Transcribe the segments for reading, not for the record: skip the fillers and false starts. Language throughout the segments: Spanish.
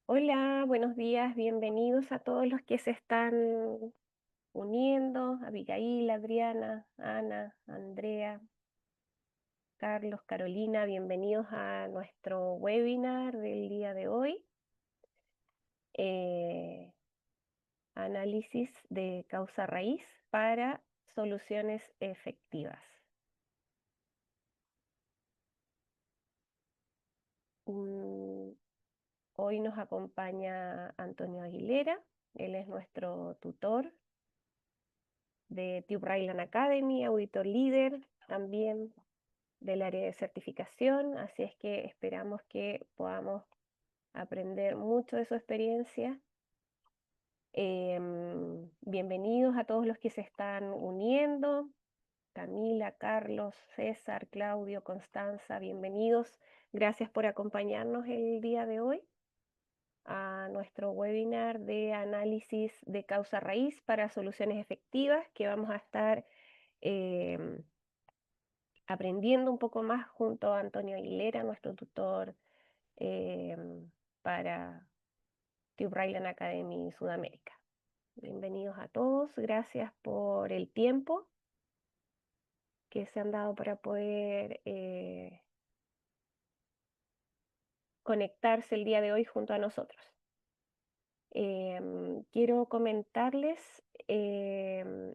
Hola, buenos días, bienvenidos a todos los que se están uniendo, Abigail, Adriana, Ana, Andrea, Carlos, Carolina, bienvenidos a nuestro webinar del día de hoy, eh, análisis de causa raíz para soluciones efectivas. Mm, Hoy nos acompaña Antonio Aguilera, él es nuestro tutor de Tube Ryland Academy, auditor líder también del área de certificación, así es que esperamos que podamos aprender mucho de su experiencia. Bienvenidos a todos los que se están uniendo, Camila, Carlos, César, Claudio, Constanza, bienvenidos. Gracias por acompañarnos el día de hoy a nuestro webinar de análisis de causa raíz para soluciones efectivas que vamos a estar em, aprendiendo un poco más junto a Antonio Aguilera, nuestro tutor para Tube Ryland Academy Sudamérica. Bienvenidos a todos, gracias por el tiempo que se han dado para poder conectarse el día de hoy junto a nosotros. Quiero comentarles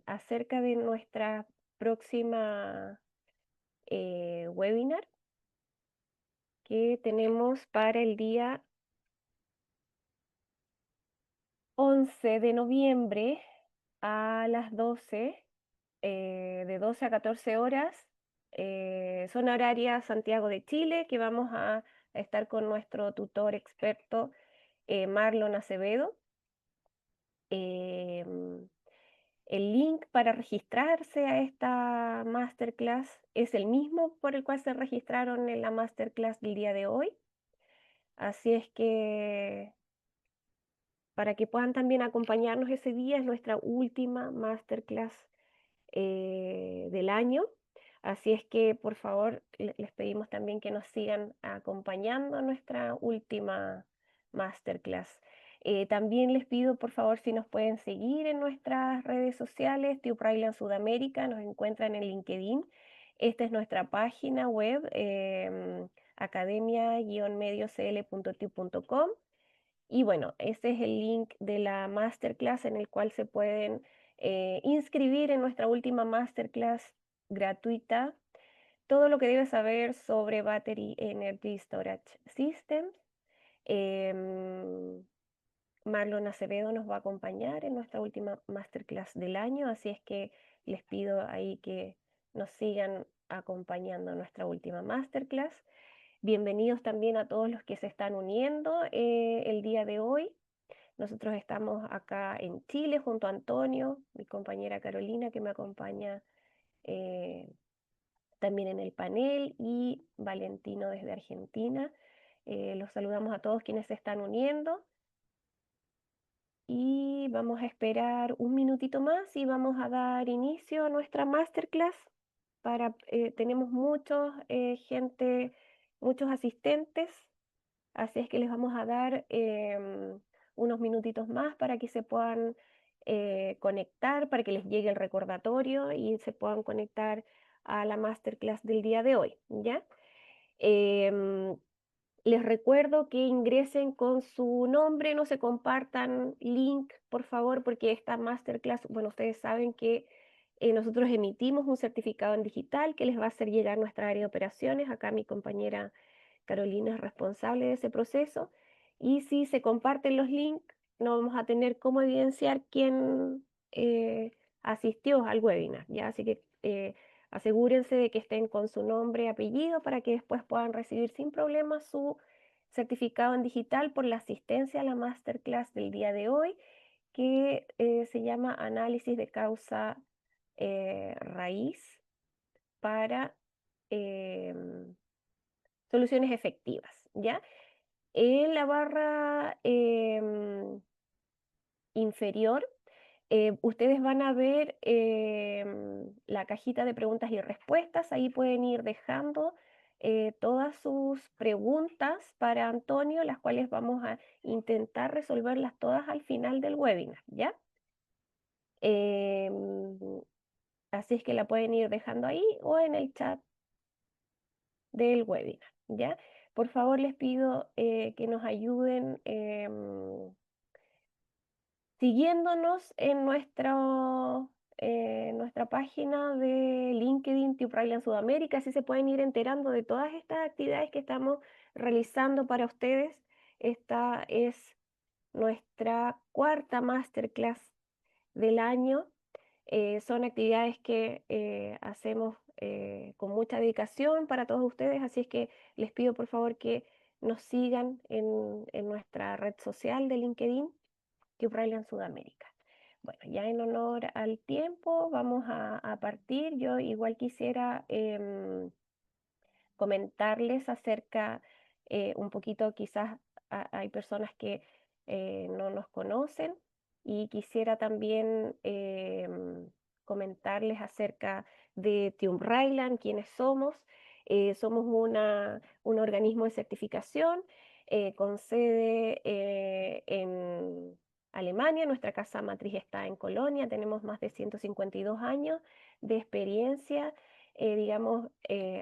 acerca de nuestra próxima webinar que tenemos para el día 11 de noviembre a las 12, de 12 a 14 horas, zona horaria Santiago de Chile, que vamos a estar con nuestro tutor experto Marlon Acevedo. Em, el link para registrarse a esta masterclass es el mismo por el cual se registraron en la masterclass del día de hoy. Así es que para que puedan también acompañarnos ese día, es nuestra última masterclass del año. Así es que por favor les pedimos también que nos sigan acompañando a nuestra última masterclass. También les pido por favor si nos pueden seguir en nuestras redes sociales, Tube Ryland Sudamérica, nos encuentran en LinkedIn. Esta es nuestra página web, academia-mediocl.tube.com. Y bueno, ese es el link de la masterclass en el cual se pueden inscribir en nuestra última masterclass gratuita. Todo lo que debes saber sobre Battery Energy Storage Systems. Em, Marlon Acevedo nos va a acompañar en nuestra última masterclass del año, así es que les pido ahí que nos sigan acompañando en nuestra última masterclass. Bienvenidos también a todos los que se están uniendo el día de hoy. Nosotros estamos acá en Chile junto a Antonio, mi compañera Carolina que me acompaña eh, también en el panel y Valentino desde Argentina. Los saludamos a todos quienes se están uniendo y vamos a esperar un minutito más y vamos a dar inicio a nuestra masterclass. Tenemos muchos asistentes. Así es que les vamos a dar unos minutitos más para que se puedan conectar, para que les llegue el recordatorio y se puedan conectar a la masterclass del día de hoy, ¿ya? Em, Les recuerdo que ingresen con su nombre, no se compartan link, por favor, porque esta masterclass, bueno, ustedes saben que nosotros emitimos un certificado en digital que les va a hacer llegar nuestra área de operaciones. Acá mi compañera Carolina es responsable de ese proceso. Y si se comparten los links, no vamos a tener cómo evidenciar quién asistió al webinar, ¿ya? Así que asegúrense de que estén con su nombre y apellido para que después puedan recibir sin problema su certificado en digital por la asistencia a la masterclass del día de hoy, que se llama Análisis de causa raíz para soluciones efectivas, ¿ya? En la barra inferior, ustedes van a ver la cajita de preguntas y respuestas. Ahí pueden ir dejando todas sus preguntas para Antonio, las cuales vamos a intentar resolverlas todas al final del webinar, ¿ya? Em, Así es que la pueden ir dejando ahí o en el chat del webinar, ¿ya? Por favor, les pido que nos ayuden siguiéndonos en nuestra página de LinkedIn Tube Rayland Sudamérica, así se pueden ir enterando de todas estas actividades que estamos realizando para ustedes. Esta es nuestra cuarta masterclass del año. Son actividades que hacemos con mucha dedicación para todos ustedes, así es que les pido por favor que nos sigan en nuestra red social de LinkedIn, Cube Rayland Sudamérica. Bueno, ya en honor al tiempo, vamos a partir. Yo igual quisiera comentarles acerca un poquito, quizás hay personas que no nos conocen y quisiera también comentarles acerca de Tium Rayland, quiénes somos. Somos un organismo de certificación con sede en Alemania. Nuestra casa matriz está en Colonia. Tenemos más de 152 años de experiencia, digamos,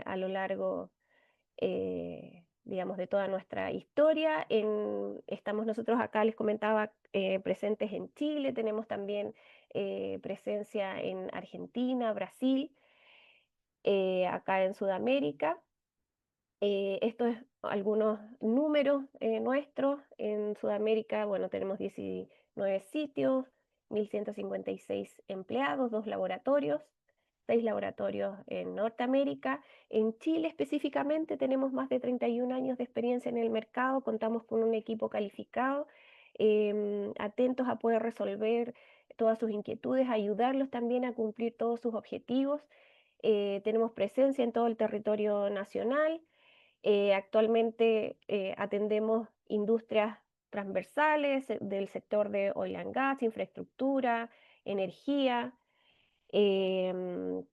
a lo largo, digamos, de toda nuestra historia. Estamos nosotros acá, les comentaba, presentes en Chile, tenemos también presencia en Argentina, Brasil, acá en Sudamérica. Estos es algunos números nuestros. En Sudamérica, bueno, tenemos 19 sitios, 1.156 empleados, 2 laboratorios, 6 laboratorios en Norteamérica. En Chile específicamente tenemos más de 31 años de experiencia en el mercado, contamos con un equipo calificado, atentos a poder resolver todas sus inquietudes, ayudarlos también a cumplir todos sus objetivos. Tenemos presencia en todo el territorio nacional. Actualmente atendemos industrias transversales del sector de oil and gas, infraestructura, energía. Em,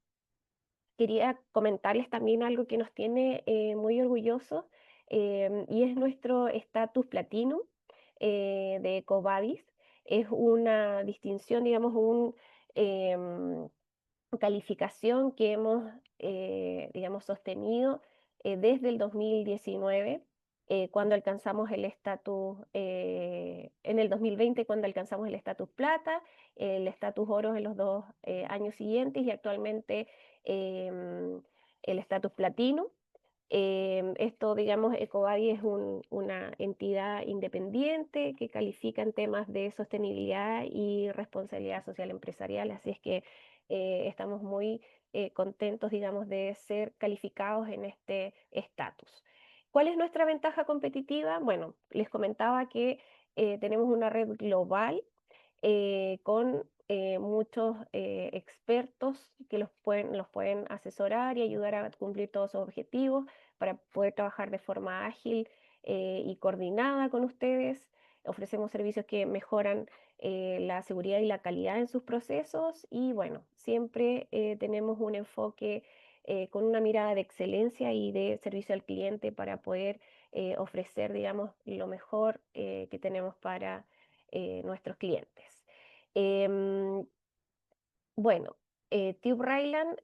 Quería comentarles también algo que nos tiene muy orgullosos, y es nuestro estatus Platinum de EcoVadis. Es una distinción, digamos, em, calificación que hemos, digamos, sostenido desde el 2019, cuando alcanzamos el estatus, en el 2020 cuando alcanzamos el estatus plata, el estatus oro en los 2 años siguientes y actualmente el estatus platino. Esto, digamos, Ecovadis es una entidad independiente que califica en temas de sostenibilidad y responsabilidad social empresarial, así es que estamos muy contentos, digamos, de ser calificados en este estatus. ¿Cuál es nuestra ventaja competitiva? Bueno, les comentaba que tenemos una red global con muchos expertos que los pueden asesorar y ayudar a cumplir todos sus objetivos para poder trabajar de forma ágil y coordinada con ustedes. Ofrecemos servicios que mejoran la seguridad y la calidad en sus procesos y bueno, siempre tenemos un enfoque con una mirada de excelencia y de servicio al cliente para poder ofrecer, digamos, lo mejor que tenemos para nuestros clientes. Em, bueno, Tube Rayland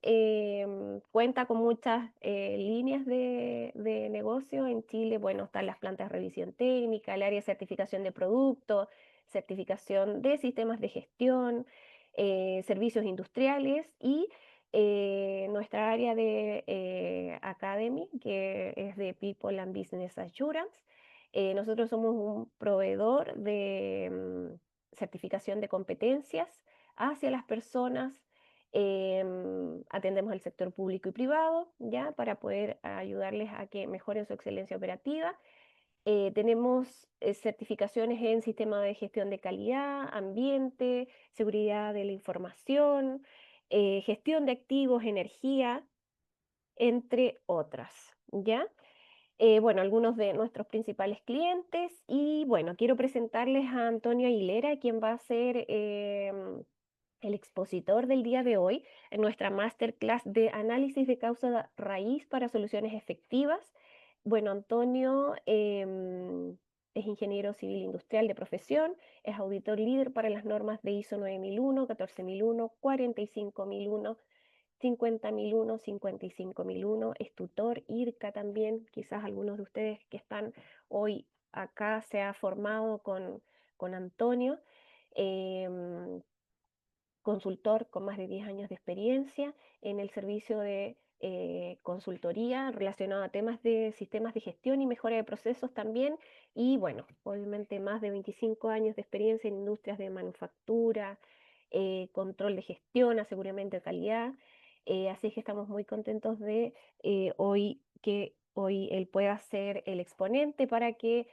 cuenta con muchas líneas de negocio en Chile. Bueno, están las plantas de revisión técnica, el área de certificación de productos, certificación de sistemas de gestión, servicios industriales y nuestra área de Academy, que es de People and Business Assurance. Nosotros somos un proveedor de certificación de competencias hacia las personas. Atendemos el sector público y privado, ¿ya? Para poder ayudarles a que mejoren su excelencia operativa. Tenemos certificaciones en sistema de gestión de calidad, ambiente, seguridad de la información, gestión de activos, energía, entre otras, ¿ya? Bueno, algunos de nuestros principales clientes y bueno, quiero presentarles a Antonio Aguilera, quien va a ser el expositor del día de hoy en nuestra masterclass de análisis de causa raíz para soluciones efectivas. Bueno, Antonio es ingeniero civil industrial de profesión, es auditor líder para las normas de ISO 9001, 14001, 45001, 50001, 55001, es tutor IRCA también. Quizás algunos de ustedes que están hoy acá se ha formado con Antonio. Em, Consultor con más de 10 años de experiencia en el servicio de consultoría relacionado a temas de sistemas de gestión y mejora de procesos también. Y bueno, obviamente más de 25 años de experiencia en industrias de manufactura, control de gestión, aseguramiento de calidad. Así que estamos muy contentos de que hoy él pueda ser el exponente para que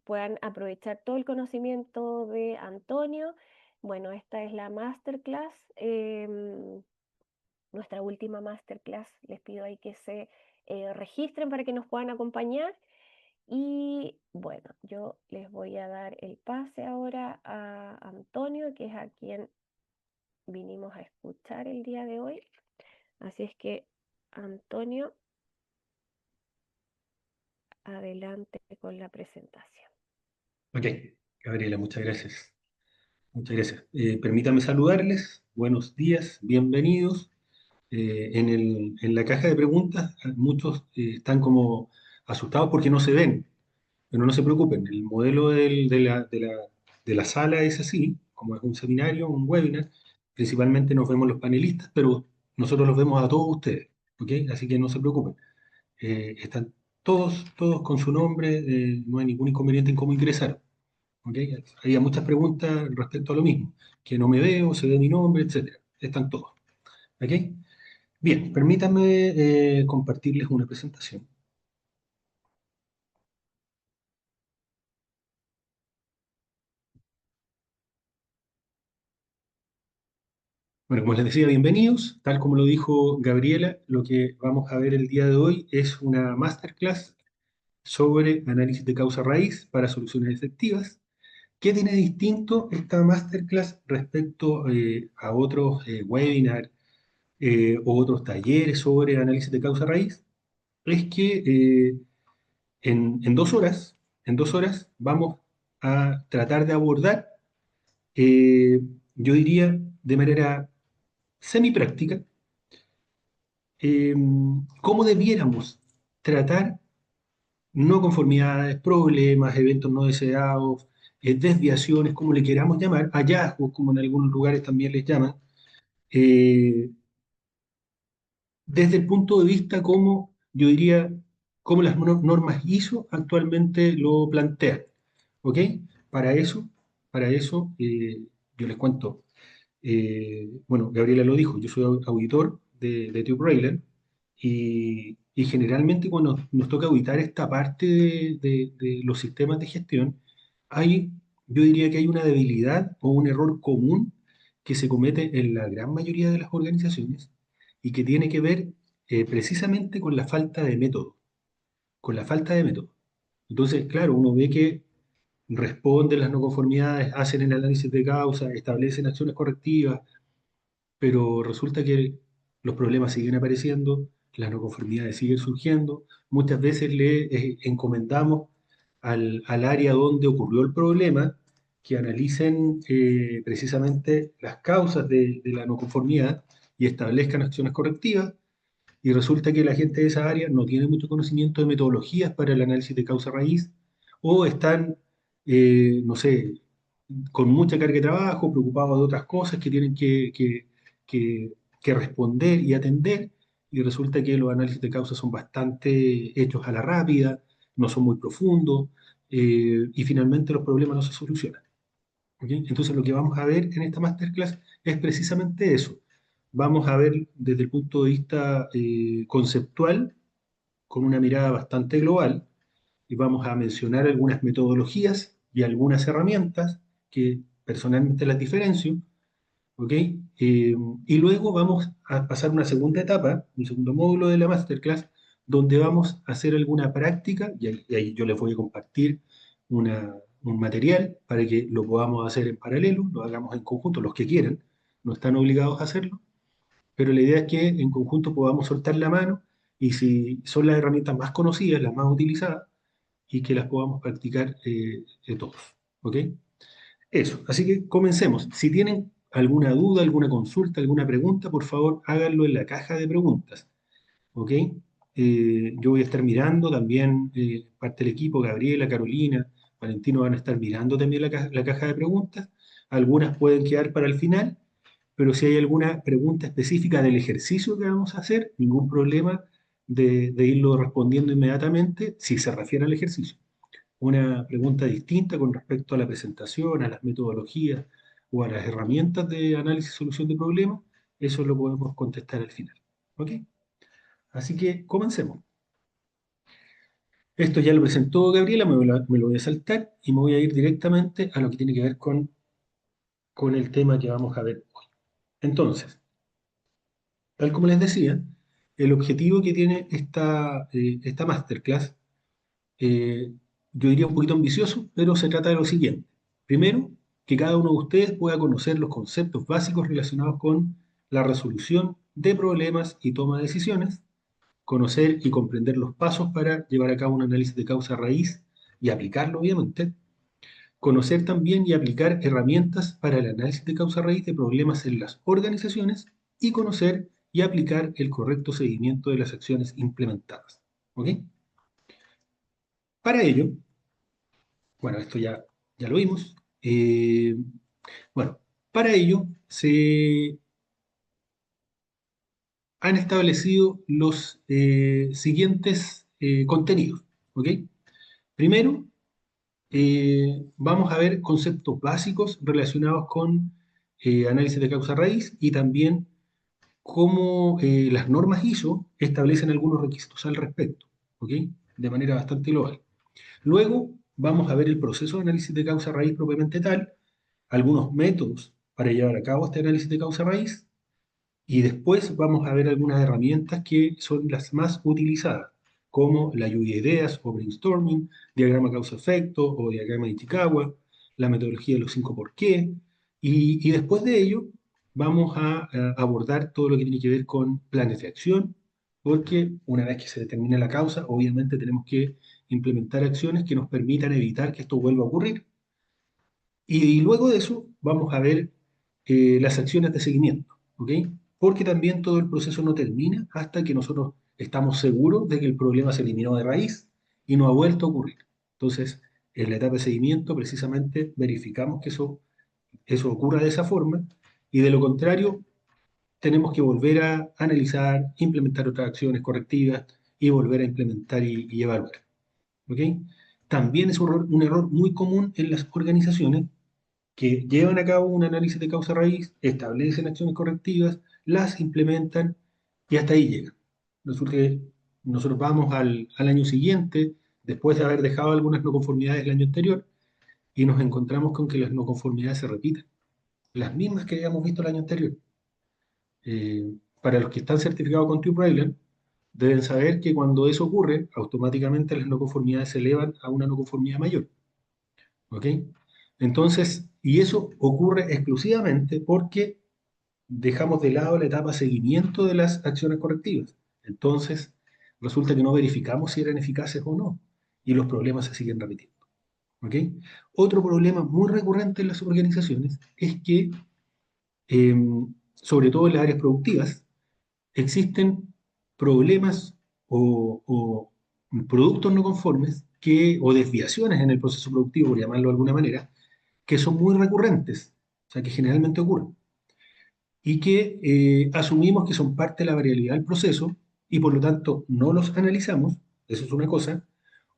puedan aprovechar todo el conocimiento de Antonio. Bueno, esta es la masterclass, nuestra última masterclass. Les pido ahí que se registren para que nos puedan acompañar. Y bueno, yo les voy a dar el pase ahora a Antonio, que es a quien vinimos a escuchar el día de hoy. Así es que, Antonio, adelante con la presentación. Ok, Gabriela, muchas gracias. Muchas gracias. Permítame saludarles. Buenos días, bienvenidos. En la caja de preguntas, muchos están como asustados porque no se ven, pero no se preocupen. El modelo de la sala es así, como es un seminario, un webinar. Principalmente nos vemos los panelistas, pero nosotros los vemos a todos ustedes, ¿ok? Así que no se preocupen. Están todos con su nombre, no hay ningún inconveniente en cómo ingresar. ¿Ok? Había muchas preguntas respecto a lo mismo, que no me veo, se ve mi nombre, etcétera. Están todos. ¿Ok? Bien, permítanme compartirles una presentación. Bueno, como les decía, bienvenidos. Tal como lo dijo Gabriela, lo que vamos a ver el día de hoy es una masterclass sobre análisis de causa raíz para soluciones efectivas. ¿Qué tiene distinto esta masterclass respecto a otros webinars o otros talleres sobre análisis de causa raíz? Es que en 2 horas, en 2 horas vamos a tratar de abordar, eh, yo diría de manera semipráctica, cómo debiéramos tratar no conformidades, problemas, eventos no deseados, desviaciones, como le queramos llamar, hallazgos, como en algunos lugares también les llaman, eh, desde el punto de vista como, yo diría, como las normas ISO actualmente lo plantean. ¿Ok? Para eso, para eso yo les cuento. Bueno, Gabriela lo dijo, yo soy auditor de TubeRailer y generalmente cuando nos toca auditar esta parte de los sistemas de gestión, hay, yo diría que hay una debilidad o un error común que se comete en la gran mayoría de las organizaciones y que tiene que ver precisamente con la falta de método, con la falta de método. Entonces, claro, uno ve que responden las no conformidades, hacen el análisis de causa, establecen acciones correctivas, pero resulta que los problemas siguen apareciendo, las no conformidades siguen surgiendo. Muchas veces le encomendamos al área donde ocurrió el problema que analicen precisamente las causas de la no conformidad y establezcan acciones correctivas, y resulta que la gente de esa área no tiene mucho conocimiento de metodologías para el análisis de causa raíz, o están, no sé, con mucha carga de trabajo, preocupados de otras cosas que tienen que- que responder y atender, y resulta que los análisis de causa son bastante hechos a la rápida, no son muy profundos, y finalmente los problemas no se solucionan. ¿Ok? Entonces lo que vamos a ver en esta masterclass es precisamente eso. Vamos a ver desde el punto de vista conceptual, con una mirada bastante global, y vamos a mencionar algunas metodologías y algunas herramientas que personalmente las diferencio, ¿ok? Y luego vamos a pasar una segunda etapa, un segundo módulo de la masterclass, donde vamos a hacer alguna práctica, y ahí yo les voy a compartir un material para que lo podamos hacer en paralelo, lo hagamos en conjunto, los que quieran, no están obligados a hacerlo, pero la idea es que en conjunto podamos soltar la mano y si son las herramientas más conocidas, las más utilizadas, y que las podamos practicar todos. ¿Ok? Eso, así que comencemos. Si tienen alguna duda, alguna consulta, alguna pregunta, por favor háganlo en la caja de preguntas. ¿Ok? Yo voy a estar mirando también, parte del equipo, Gabriela, Carolina, Valentino van a estar mirando también la caja de preguntas. Algunas pueden quedar para el final, pero si hay alguna pregunta específica del ejercicio que vamos a hacer, ningún problema de irlo respondiendo inmediatamente si se refiere al ejercicio. Una pregunta distinta con respecto a la presentación, a las metodologías o a las herramientas de análisis y solución de problemas, eso lo podemos contestar al final. ¿Ok? Así que comencemos. Esto ya lo presentó Gabriela, me lo voy a saltar y me voy a ir directamente a lo que tiene que ver con el tema que vamos a ver hoy. Entonces, tal como les decía, el objetivo que tiene esta masterclass, eh, yo diría un poquito ambicioso, pero se trata de lo siguiente. Primero, que cada uno de ustedes pueda conocer los conceptos básicos relacionados con la resolución de problemas y toma de decisiones, conocer y comprender los pasos para llevar a cabo un análisis de causa-raíz y aplicarlo, obviamente, conocer también y aplicar herramientas para el análisis de causa-raíz de problemas en las organizaciones y conocer y aplicar el correcto seguimiento de las acciones implementadas. ¿Ok? Para ello, bueno, esto ya lo vimos. Bueno, para ello se han establecido los siguientes contenidos. ¿Ok? Primero, vamos a ver conceptos básicos relacionados con análisis de causa raíz y también cómo las normas ISO establecen algunos requisitos al respecto, ¿ok? De manera bastante global. Luego vamos a ver el proceso de análisis de causa raíz propiamente tal, algunos métodos para llevar a cabo este análisis de causa raíz y después vamos a ver algunas herramientas que son las más utilizadas, como la lluvia de ideas o brainstorming, diagrama causa-efecto o diagrama de Ichikawa, la metodología de los 5 por qué, y después de ello vamos a abordar todo lo que tiene que ver con planes de acción, porque una vez que se determina la causa, obviamente tenemos que implementar acciones que nos permitan evitar que esto vuelva a ocurrir. Y luego de eso vamos a ver las acciones de seguimiento, ¿ok? Porque también todo el proceso no termina hasta que nosotros estamos seguros de que el problema se eliminó de raíz y no ha vuelto a ocurrir. Entonces, en la etapa de seguimiento, precisamente verificamos que eso ocurra de esa forma y de lo contrario, tenemos que volver a analizar, implementar otras acciones correctivas y volver a implementar y evaluar, ¿ok? También es un error muy común en las organizaciones que llevan a cabo un análisis de causa-raíz, establecen acciones correctivas, las implementan y hasta ahí llegan. Resulta que nosotros vamos al año siguiente, después de haber dejado algunas no conformidades el año anterior, y nos encontramos con que las no conformidades se repiten, las mismas que habíamos visto el año anterior. Para los que están certificados con TÜV deben saber que cuando eso ocurre, automáticamente las no conformidades se elevan a una no conformidad mayor. ¿Ok? Entonces, y eso ocurre exclusivamente porque dejamos de lado la etapa seguimiento de las acciones correctivas. Entonces, resulta que no verificamos si eran eficaces o no, y los problemas se siguen repitiendo. ¿Ok? Otro problema muy recurrente en las organizaciones es que, eh, sobre todo en las áreas productivas, existen problemas o productos no conformes o desviaciones en el proceso productivo, por llamarlo de alguna manera, que son muy recurrentes, o sea, que generalmente ocurren, y que asumimos que son parte de la variabilidad del proceso y por lo tanto no los analizamos, eso es una cosa,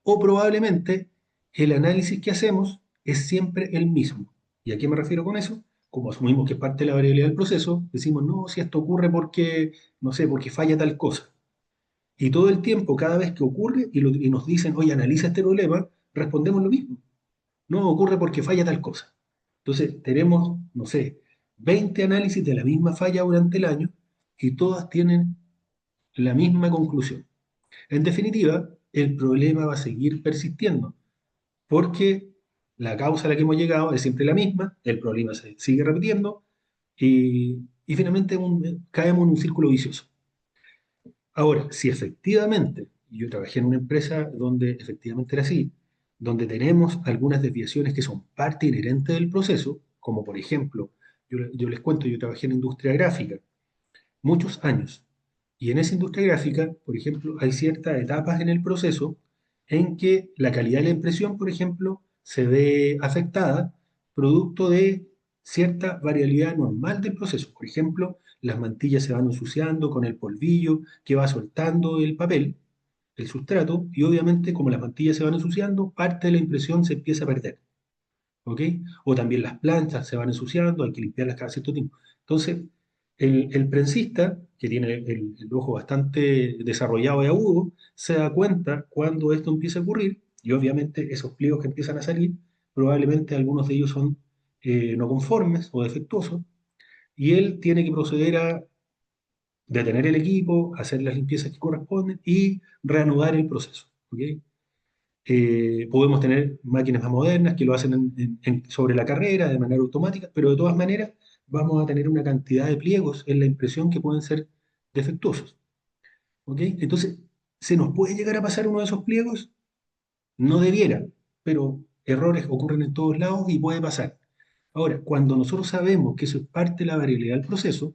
o probablemente el análisis que hacemos es siempre el mismo. ¿Y a qué me refiero con eso? Como asumimos que es parte de la variabilidad del proceso, decimos, no, si esto ocurre porque, no sé, porque falla tal cosa. Y todo el tiempo, cada vez que ocurre y nos dicen, oye, analiza este problema, respondemos lo mismo. No, ocurre porque falla tal cosa. Entonces, tenemos, no sé, 20 análisis de la misma falla durante el año y todas tienen la misma conclusión. En definitiva, el problema va a seguir persistiendo porque La causa a la que hemos llegado es siempre la misma, el problema se sigue repitiendo y finalmente caemos en un círculo vicioso. Ahora, si efectivamente, y yo trabajé en una empresa donde efectivamente era así, donde tenemos algunas desviaciones que son parte inherente del proceso, como por ejemplo, yo les cuento, yo trabajé en industria gráfica muchos años, y en esa industria gráfica, por ejemplo, hay ciertas etapas en el proceso en que la calidad de la impresión, por ejemplo, se ve afectada producto de cierta variabilidad normal del proceso. Por ejemplo, las mantillas se van ensuciando con el polvillo que va soltando el papel, el sustrato, y obviamente como las mantillas se van ensuciando, parte de la impresión se empieza a perder. ¿Ok? O también las planchas se van ensuciando, hay que limpiarlas cada cierto tiempo. Entonces, el prensista, que tiene el ojo bastante desarrollado y agudo, se da cuenta cuando esto empieza a ocurrir, y obviamente esos pliegos que empiezan a salir, probablemente algunos de ellos son no conformes o defectuosos, y él tiene que proceder a detener el equipo, hacer las limpiezas que corresponden y reanudar el proceso. ¿Ok? Podemos tener máquinas más modernas que lo hacen sobre la carrera de manera automática, pero de todas maneras vamos a tener una cantidad de pliegos en la impresión que pueden ser defectuosos. ¿Ok? Entonces, ¿se nos puede llegar a pasar uno de esos pliegos? No debiera, pero errores ocurren en todos lados y puede pasar. Ahora, cuando nosotros sabemos que eso es parte de la variabilidad del proceso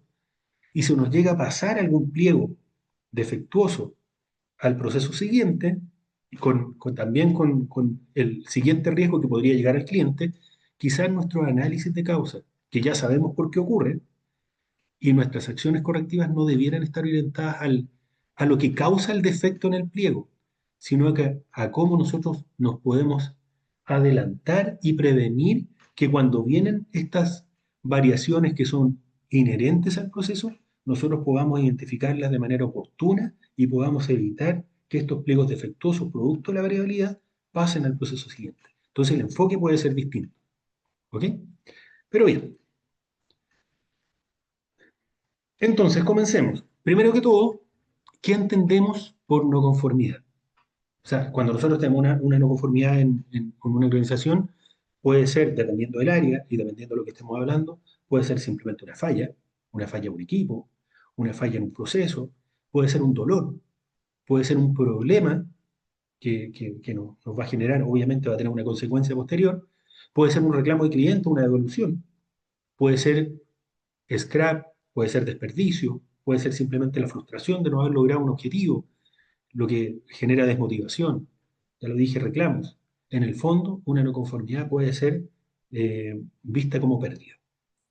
y se nos llega a pasar algún pliego defectuoso al proceso siguiente, y también con el siguiente riesgo que podría llegar al cliente, quizás nuestro análisis de causa, que ya sabemos por qué ocurre, y nuestras acciones correctivas no debieran estar orientadas a lo que causa el defecto en el pliego, sino a cómo nosotros nos podemos adelantar y prevenir que cuando vienen estas variaciones que son inherentes al proceso, nosotros podamos identificarlas de manera oportuna y podamos evitar que estos pliegos defectuosos, producto de la variabilidad, pasen al proceso siguiente. Entonces el enfoque puede ser distinto. ¿Ok? Pero bien, entonces comencemos. Primero que todo, ¿qué entendemos por no conformidad? O sea, cuando nosotros tenemos una no conformidad con una organización, puede ser, dependiendo del área y dependiendo de lo que estemos hablando, puede ser simplemente una falla en un equipo, una falla en un proceso, puede ser un dolor, puede ser un problema que nos va a generar, obviamente va a tener una consecuencia posterior, puede ser un reclamo de cliente, una devolución, puede ser scrap, puede ser desperdicio, puede ser simplemente la frustración de no haber logrado un objetivo, lo que genera desmotivación. Ya lo dije, reclamos. En el fondo, una no conformidad puede ser vista como pérdida.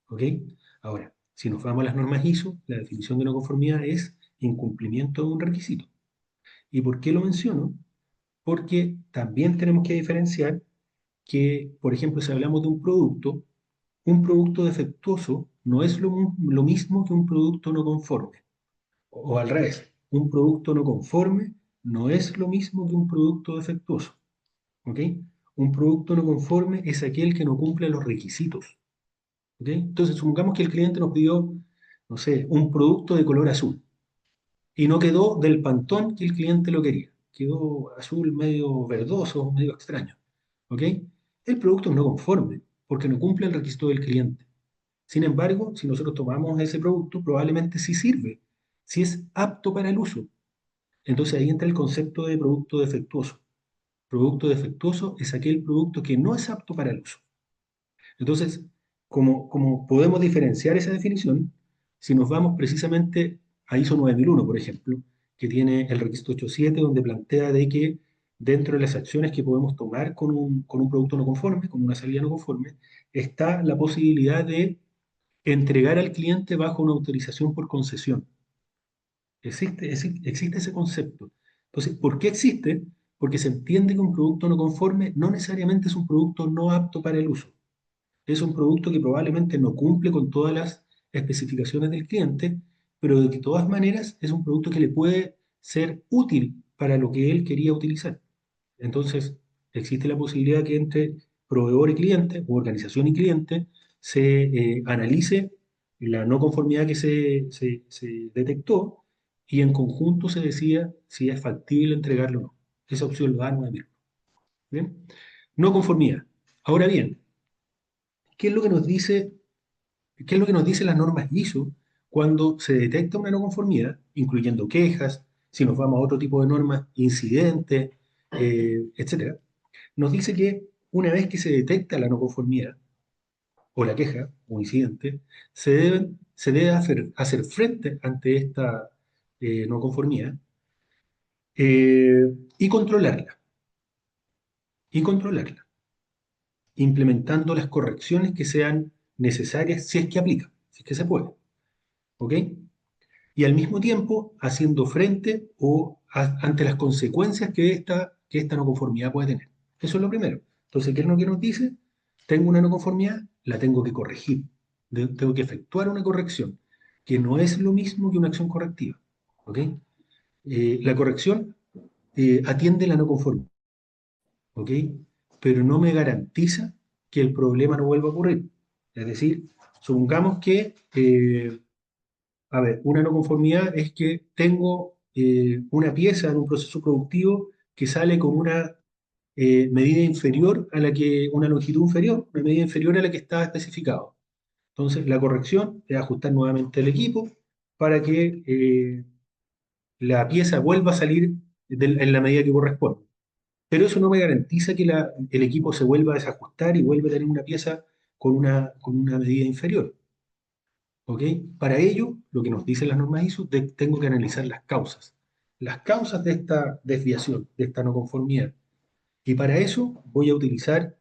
¿Ok? Ahora, si nos vamos a las normas ISO, la definición de no conformidad es incumplimiento de un requisito. ¿Y por qué lo menciono? Porque también tenemos que diferenciar que, por ejemplo, si hablamos de un producto defectuoso no es lo mismo que un producto no conforme. O al revés, un producto no conforme no es lo mismo que un producto defectuoso. ¿Ok? Un producto no conforme es aquel que no cumple los requisitos. ¿Ok? Entonces, supongamos que el cliente nos pidió, no sé, un producto de color azul y no quedó del pantón que el cliente lo quería. Quedó azul medio verdoso, medio extraño. ¿Ok? El producto es no conforme porque no cumple el requisito del cliente. Sin embargo, si nosotros tomamos ese producto, probablemente sí sirve, si es apto para el uso. Entonces ahí entra el concepto de producto defectuoso. Producto defectuoso es aquel producto que no es apto para el uso. Entonces, como podemos diferenciar esa definición, si nos vamos precisamente a ISO 9001, por ejemplo, que tiene el requisito 8.7, donde plantea de que dentro de las acciones que podemos tomar con un producto no conforme, con una salida no conforme, está la posibilidad de entregar al cliente bajo una autorización por concesión. Existe ese concepto. Entonces, ¿por qué existe? Porque se entiende que un producto no conforme no necesariamente es un producto no apto para el uso. Es un producto que probablemente no cumple con todas las especificaciones del cliente, pero de todas maneras es un producto que le puede ser útil para lo que él quería utilizar. Entonces, existe la posibilidad que entre proveedor y cliente, o organización y cliente, se analice la no conformidad que se detectó y en conjunto se decida si es factible entregarlo o no. Esa opción lo da 9.000. ¿Bien? No conformidad. Ahora bien, ¿qué es lo que nos dice, qué es lo que nos dicen las normas ISO cuando se detecta una no conformidad, incluyendo quejas, si nos vamos a otro tipo de normas, incidentes, etcétera? Nos dice que una vez que se detecta la no conformidad, o la queja, o incidente, se debe hacer frente ante esta no conformidad y controlarla, y controlarla, implementando las correcciones que sean necesarias si es que aplica, si es que se puede. ¿Ok? Y al mismo tiempo haciendo frente ante las consecuencias que esta no conformidad puede tener. Eso es lo primero. Entonces, ¿qué es lo que nos dice? Tengo una no conformidad, la tengo que corregir. Tengo que efectuar una corrección, que no es lo mismo que una acción correctiva. ¿Ok? La corrección atiende la no conformidad. ¿Ok? Pero no me garantiza que el problema no vuelva a ocurrir. Es decir, supongamos que a ver, una no conformidad es que tengo una pieza en un proceso productivo que sale con una medida inferior a la que, una longitud inferior, una medida inferior a la que estaba especificado. Entonces, la corrección es ajustar nuevamente el equipo para que la pieza vuelva a salir en la medida que corresponde. Pero eso no me garantiza que el equipo se vuelva a desajustar y vuelva a tener una pieza con una medida inferior. ¿Ok? Para ello, lo que nos dicen las normas ISO, tengo que analizar las causas de esta desviación, de esta no conformidad. Y para eso voy a utilizar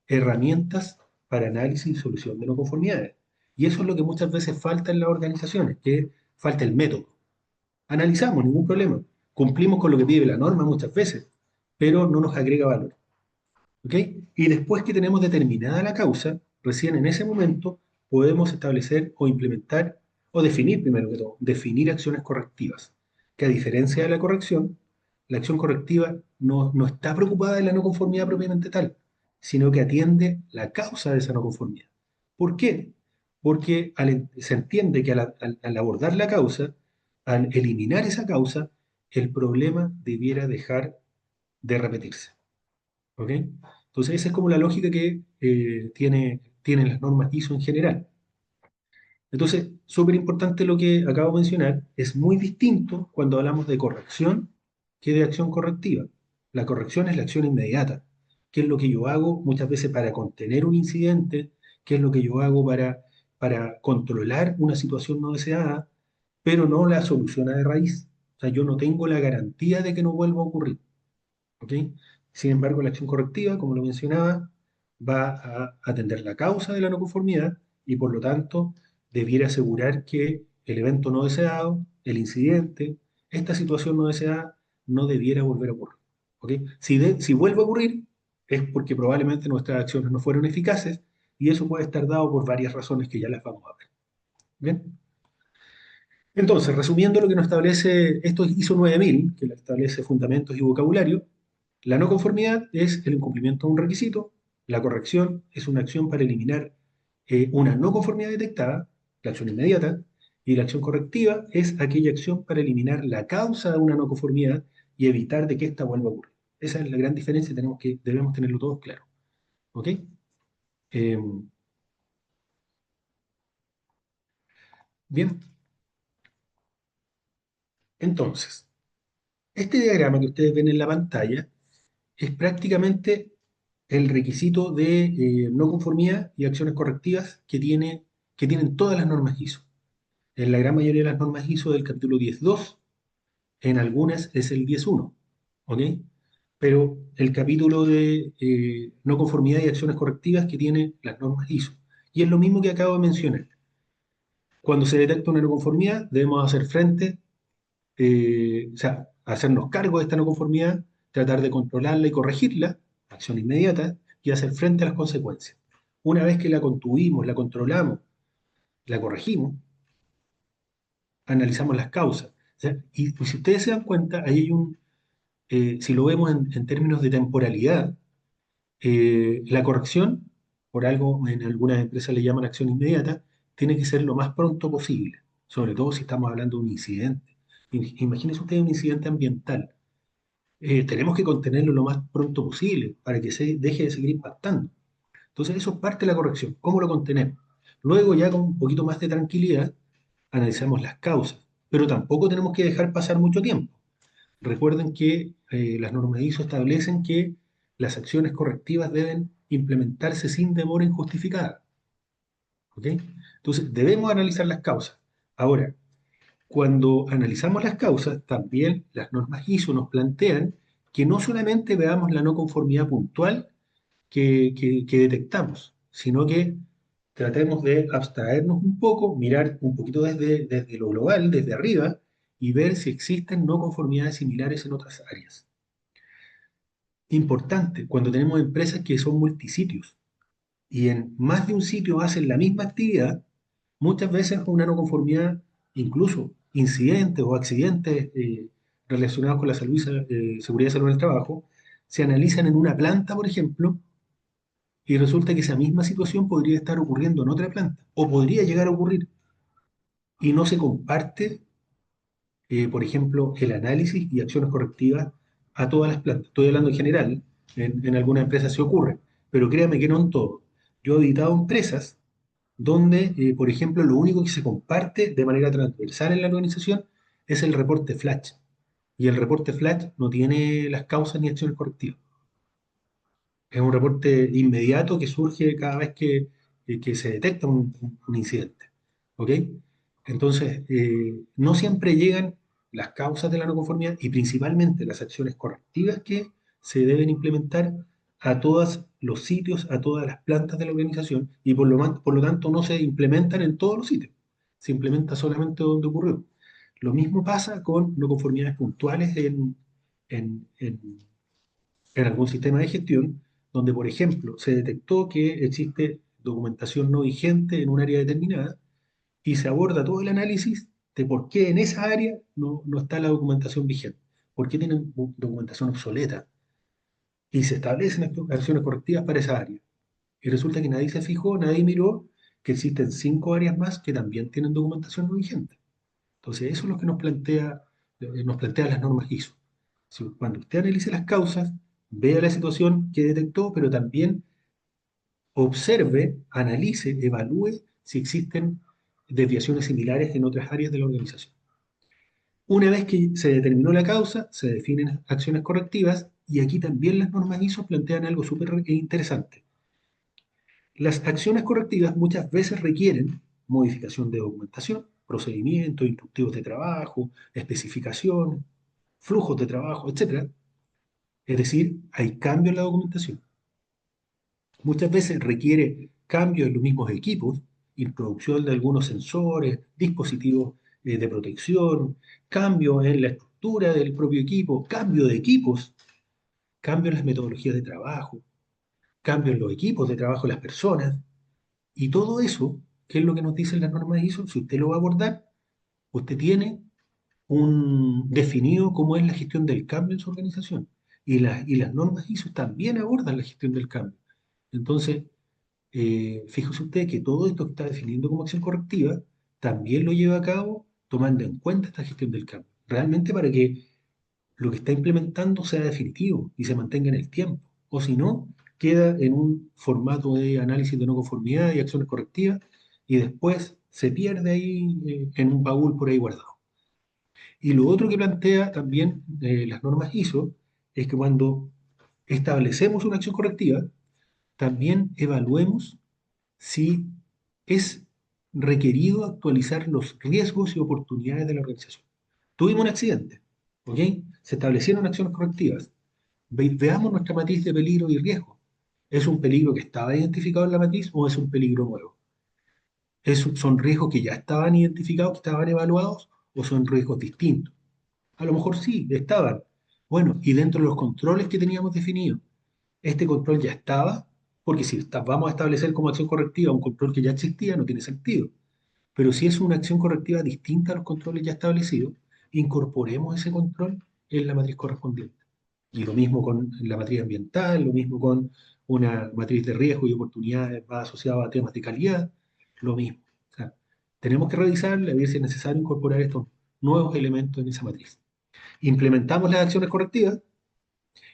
herramientas para análisis y solución de no conformidades. Y eso es lo que muchas veces falta en las organizaciones, que falta el método. Analizamos, ningún problema. Cumplimos con lo que pide la norma muchas veces, pero no nos agrega valor. ¿Ok? Y después que tenemos determinada la causa, recién en ese momento podemos establecer o implementar o definir, primero que todo, definir acciones correctivas. Que a diferencia de la corrección, la acción correctiva no está preocupada de la no conformidad propiamente tal, sino que atiende la causa de esa no conformidad. ¿Por qué? Porque se entiende que al abordar la causa, al eliminar esa causa, el problema debiera dejar de repetirse. ¿Ok? Entonces, esa es como la lógica que tienen las normas ISO en general. Entonces, súper importante lo que acabo de mencionar, es muy distinto cuando hablamos de corrección que de acción correctiva. La corrección es la acción inmediata, qué es lo que yo hago muchas veces para contener un incidente, qué es lo que yo hago para controlar una situación no deseada, pero no la soluciona de raíz. O sea, yo no tengo la garantía de que no vuelva a ocurrir. ¿Ok? Sin embargo, la acción correctiva, como lo mencionaba, va a atender la causa de la no conformidad y por lo tanto debiera asegurar que el evento no deseado, el incidente, esta situación no deseada, no debiera volver a ocurrir. ¿Ok? Si vuelve a ocurrir, es porque probablemente nuestras acciones no fueron eficaces y eso puede estar dado por varias razones que ya las vamos a ver. ¿Bien? Entonces, resumiendo lo que nos establece, esto es ISO 9000, que establece fundamentos y vocabulario. La no conformidad es el incumplimiento de un requisito, la corrección es una acción para eliminar una no conformidad detectada, la acción inmediata, y la acción correctiva es aquella acción para eliminar la causa de una no conformidad y evitar de que ésta vuelva a ocurrir. Esa es la gran diferencia, debemos tenerlo todos claro. ¿Ok? Eh, bien, entonces, este diagrama que ustedes ven en la pantalla es prácticamente el requisito de no conformidad y acciones correctivas que tienen todas las normas ISO. En la gran mayoría de las normas ISO del capítulo 10.2, en algunas es el 10.1, ¿ok? Pero el capítulo de no conformidad y acciones correctivas que tiene las normas ISO. Y es lo mismo que acabo de mencionar. Cuando se detecta una no conformidad, debemos hacer frente, o sea, hacernos cargo de esta no conformidad, tratar de controlarla y corregirla, acción inmediata, y hacer frente a las consecuencias. Una vez que la contuvimos, la controlamos, la corregimos, analizamos las causas. O sea, y pues, si ustedes se dan cuenta, ahí hay si lo vemos en términos de temporalidad, la corrección, por algo en algunas empresas le llaman acción inmediata, tiene que ser lo más pronto posible, sobre todo si estamos hablando de un incidente. Imagínense ustedes un incidente ambiental. Tenemos que contenerlo lo más pronto posible para que se deje de seguir impactando. Entonces, eso es parte de la corrección. ¿Cómo lo contenemos? Luego, ya con un poquito más de tranquilidad, analizamos las causas, pero tampoco tenemos que dejar pasar mucho tiempo. Recuerden que las normas ISO establecen que las acciones correctivas deben implementarse sin demora injustificada. ¿Ok? Entonces, debemos analizar las causas. Ahora, cuando analizamos las causas, también las normas ISO nos plantean que no solamente veamos la no conformidad puntual que detectamos, sino que tratemos de abstraernos un poco, mirar un poquito desde lo global, desde arriba, y ver si existen no conformidades similares en otras áreas. Importante, cuando tenemos empresas que son multisitios y en más de un sitio hacen la misma actividad, muchas veces una no conformidad, incluso incidentes o accidentes relacionados con la salud seguridad y salud en el trabajo, se analizan en una planta, por ejemplo, y resulta que esa misma situación podría estar ocurriendo en otra planta o podría llegar a ocurrir y no se comparte, por ejemplo, el análisis y acciones correctivas a todas las plantas. Estoy hablando en general, en algunas empresas se ocurre, pero créame que no en todo. Yo he auditado empresas donde, por ejemplo, lo único que se comparte de manera transversal en la organización es el reporte Flash. Y el reporte Flash no tiene las causas ni acciones correctivas. Es un reporte inmediato que surge cada vez que se detecta un incidente. ¿Ok? Entonces, no siempre llegan las causas de la no conformidad y principalmente las acciones correctivas que se deben implementar a todos los sitios, a todas las plantas de la organización y por lo tanto no se implementan en todos los sitios. Se implementa solamente donde ocurrió. Lo mismo pasa con no conformidades puntuales en en algún sistema de gestión donde, por ejemplo, se detectó que existe documentación no vigente en un área determinada y se aborda todo el análisis de por qué en esa área no está la documentación vigente, por qué tienen documentación obsoleta y se establecen acciones correctivas para esa área. Y resulta que nadie se fijó, nadie miró que existen 5 áreas más que también tienen documentación no vigente. Entonces, eso es lo que nos plantea las normas ISO. Cuando usted analice las causas, vea la situación que detectó, pero también observe, analice, evalúe si existen desviaciones similares en otras áreas de la organización. Una vez que se determinó la causa, se definen acciones correctivas y aquí también las normas ISO plantean algo súper interesante. Las acciones correctivas muchas veces requieren modificación de documentación, procedimientos, instructivos de trabajo, especificaciones, flujos de trabajo, etcétera. Es decir, hay cambio en la documentación. Muchas veces requiere cambio en los mismos equipos, introducción de algunos sensores, dispositivos de protección, cambio en la estructura del propio equipo, cambio de equipos, cambio en las metodologías de trabajo, cambio en los equipos de trabajo de las personas. Y todo eso, ¿qué es lo que nos dicen las normas ISO? Si usted lo va a abordar, usted tiene un definido cómo es la gestión del cambio en su organización. Y las normas ISO también abordan la gestión del cambio. Entonces, fíjese usted que todo esto que está definiendo como acción correctiva también lo lleva a cabo tomando en cuenta esta gestión del cambio. Realmente para que lo que está implementando sea definitivo y se mantenga en el tiempo. O si no, queda en un formato de análisis de no conformidad y acciones correctivas y después se pierde ahí en un baúl por ahí guardado. Y lo otro que plantea también las normas ISO es que cuando establecemos una acción correctiva, también evaluemos si es requerido actualizar los riesgos y oportunidades de la organización. Tuvimos un accidente, ¿ok? Se establecieron acciones correctivas. Veamos nuestra matriz de peligro y riesgo. ¿Es un peligro que estaba identificado en la matriz o es un peligro nuevo? ¿Son riesgos que ya estaban identificados, que estaban evaluados o son riesgos distintos? A lo mejor sí, estaban. Bueno, y dentro de los controles que teníamos definidos, este control ya estaba, porque si vamos a establecer como acción correctiva un control que ya existía, no tiene sentido. Pero si es una acción correctiva distinta a los controles ya establecidos, incorporemos ese control en la matriz correspondiente. Y lo mismo con la matriz ambiental, lo mismo con una matriz de riesgo y oportunidades más asociadas a temas de calidad, lo mismo. O sea, tenemos que revisar a ver si es necesario incorporar estos nuevos elementos en esa matriz. Implementamos las acciones correctivas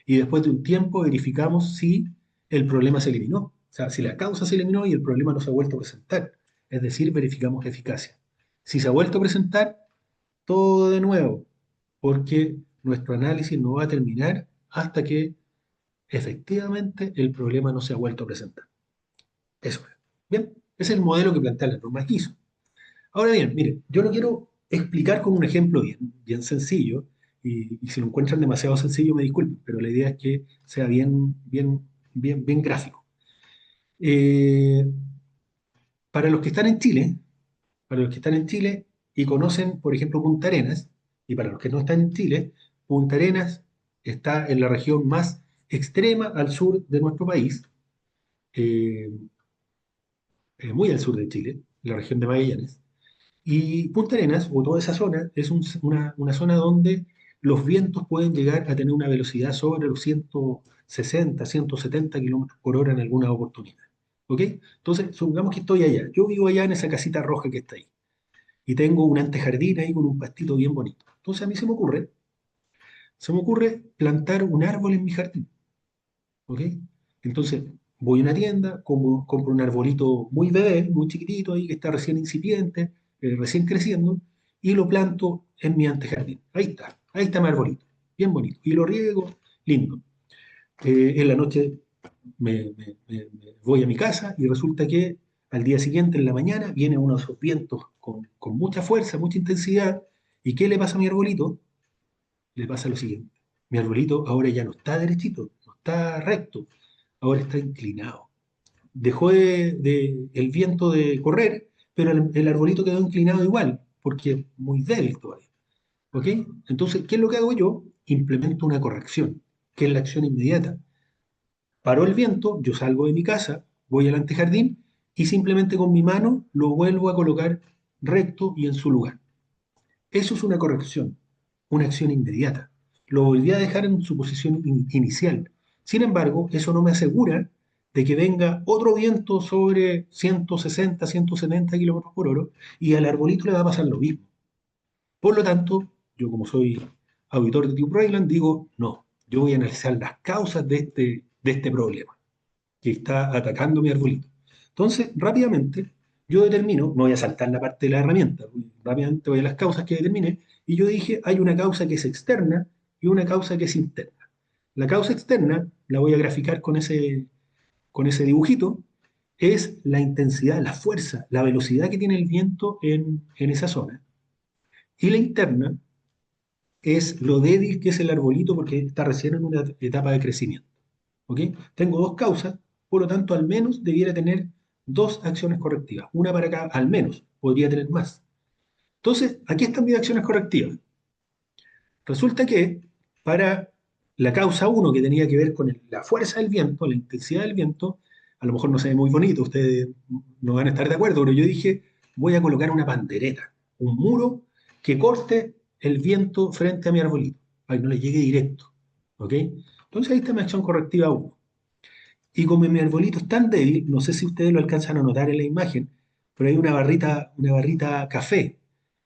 y después de un tiempo verificamos si el problema se eliminó. O sea, si la causa se eliminó y el problema no se ha vuelto a presentar, es decir, verificamos eficacia. Si se ha vuelto a presentar, todo de nuevo, porque nuestro análisis no va a terminar hasta que efectivamente el problema no se ha vuelto a presentar. Eso es. Bien, ese es el modelo que plantea la norma ISO. Ahora bien, miren, yo lo quiero explicar con un ejemplo bien sencillo, y si lo encuentran demasiado sencillo me disculpen, pero la idea es que sea bien gráfico. Eh, para los que están en Chile, para los que están en Chile y conocen, por ejemplo, Punta Arenas, y para los que no están en Chile, Punta Arenas está en la región más extrema al sur de nuestro país, eh, muy al sur de Chile, la región de Magallanes. Y Punta Arenas, o toda esa zona, es una zona donde los vientos pueden llegar a tener una velocidad sobre los 160, 170 kilómetros por hora en algunas oportunidades. ¿Ok? Entonces, supongamos que estoy allá. Yo vivo allá en esa casita roja que está ahí. Y tengo un antejardín ahí con un pastito bien bonito. Entonces, a mí se me ocurre plantar un árbol en mi jardín. ¿Ok? Entonces, voy a una tienda, compro un arbolito muy bebé, muy chiquitito ahí, que está recién incipiente, recién creciendo, y lo planto en mi antejardín. Ahí está mi arbolito, bien bonito. Y lo riego, lindo. En la noche me voy a mi casa y resulta que al día siguiente, en la mañana, viene uno de esos vientos con mucha fuerza, mucha intensidad. ¿Y qué le pasa a mi arbolito? Le pasa lo siguiente. Mi arbolito ahora ya no está derechito, no está recto, ahora está inclinado. Dejó el viento de correr, pero el arbolito quedó inclinado igual, porque es muy débil todavía. ¿Ok? Entonces, ¿qué es lo que hago yo? Implemento una corrección, que es la acción inmediata. Paró el viento, yo salgo de mi casa, voy al antejardín y simplemente con mi mano lo vuelvo a colocar recto y en su lugar. Eso es una corrección, una acción inmediata. Lo volví a dejar en su posición inicial. Sin embargo, eso no me asegura de que venga otro viento sobre 160, 170 kilómetros por hora y al arbolito le va a pasar lo mismo. Por lo tanto, yo como soy auditor de Tube Rayland, digo, no, yo voy a analizar las causas de este problema que está atacando mi arbolito. Entonces, rápidamente, yo determino, no voy a saltar la parte de la herramienta, rápidamente voy a las causas que determiné, y yo dije, hay una causa que es externa y una causa que es interna. La causa externa, la voy a graficar con ese dibujito, es la intensidad, la fuerza, la velocidad que tiene el viento en esa zona. Y la interna es lo débil que es el arbolito porque está recién en una etapa de crecimiento. ¿Ok? Tengo dos causas, por lo tanto, al menos debiera tener dos acciones correctivas. Una para cada, al menos, podría tener más. Entonces, aquí están mis acciones correctivas. Resulta que para la causa uno que tenía que ver con la fuerza del viento, la intensidad del viento, a lo mejor no se ve muy bonito, ustedes no van a estar de acuerdo, pero yo dije, voy a colocar una pandereta, un muro que corte el viento frente a mi arbolito, para que no le llegue directo. ¿Ok? Entonces ahí está mi acción correctiva uno. Y como mi arbolito es tan débil, no sé si ustedes lo alcanzan a notar en la imagen, pero hay una barrita café.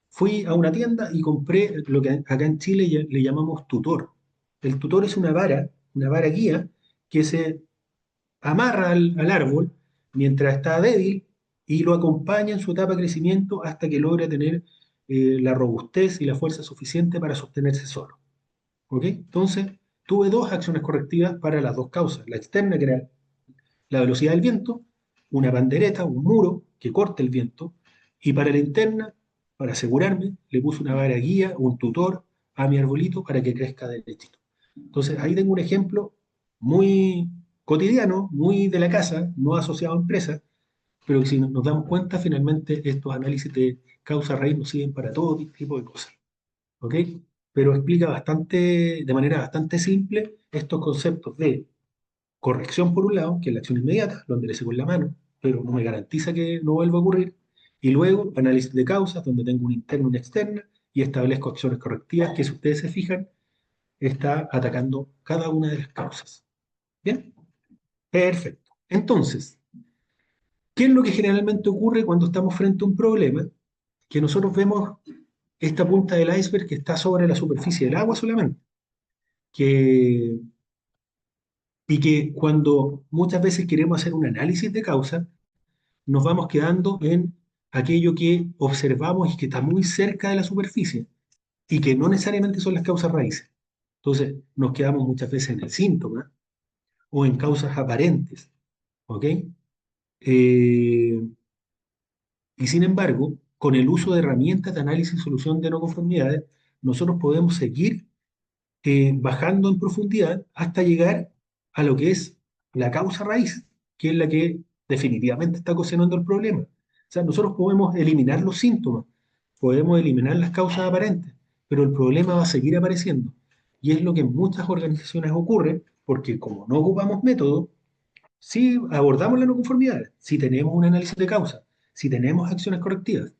Fui a una tienda y compré lo que acá en Chile le llamamos tutor. El tutor es una vara guía que se amarra al árbol mientras está débil y lo acompaña en su etapa de crecimiento hasta que logra tener la robustez y la fuerza suficiente para sostenerse solo. ¿Ok? Entonces, tuve dos acciones correctivas para las dos causas. La externa, que era la velocidad del viento, una pandereta, un muro que corte el viento, y para la interna, para asegurarme, le puse una vara guía, un tutor a mi arbolito para que crezca derechito. Entonces ahí tengo un ejemplo muy cotidiano, muy de la casa, no asociado a empresas, pero que si nos damos cuenta, finalmente estos análisis de causa-raíz nos sirven para todo tipo de cosas. ¿Ok? Pero explica de manera bastante simple estos conceptos de corrección por un lado, que es la acción inmediata, lo enderezo con la mano, pero no me garantiza que no vuelva a ocurrir. Y luego, análisis de causas, donde tengo una interna y una externa, y establezco acciones correctivas que, si ustedes se fijan, está atacando cada una de las causas. ¿Bien? Perfecto. Entonces, ¿qué es lo que generalmente ocurre cuando estamos frente a un problema? Que nosotros vemos esta punta del iceberg que está sobre la superficie del agua solamente, que y que cuando muchas veces queremos hacer un análisis de causa, nos vamos quedando en aquello que observamos y que está muy cerca de la superficie y que no necesariamente son las causas raíces. Entonces, nos quedamos muchas veces en el síntoma o en causas aparentes, ¿ok? Eh, y sin embargo, con el uso de herramientas de análisis y solución de no conformidades, nosotros podemos seguir bajando en profundidad hasta llegar a lo que es la causa raíz, que es la que definitivamente está ocasionando el problema. O sea, nosotros podemos eliminar los síntomas, podemos eliminar las causas aparentes, pero el problema va a seguir apareciendo. Y es lo que en muchas organizaciones ocurre, porque como no ocupamos método, si abordamos la no conformidad, si tenemos un análisis de causa, si tenemos acciones correctivas,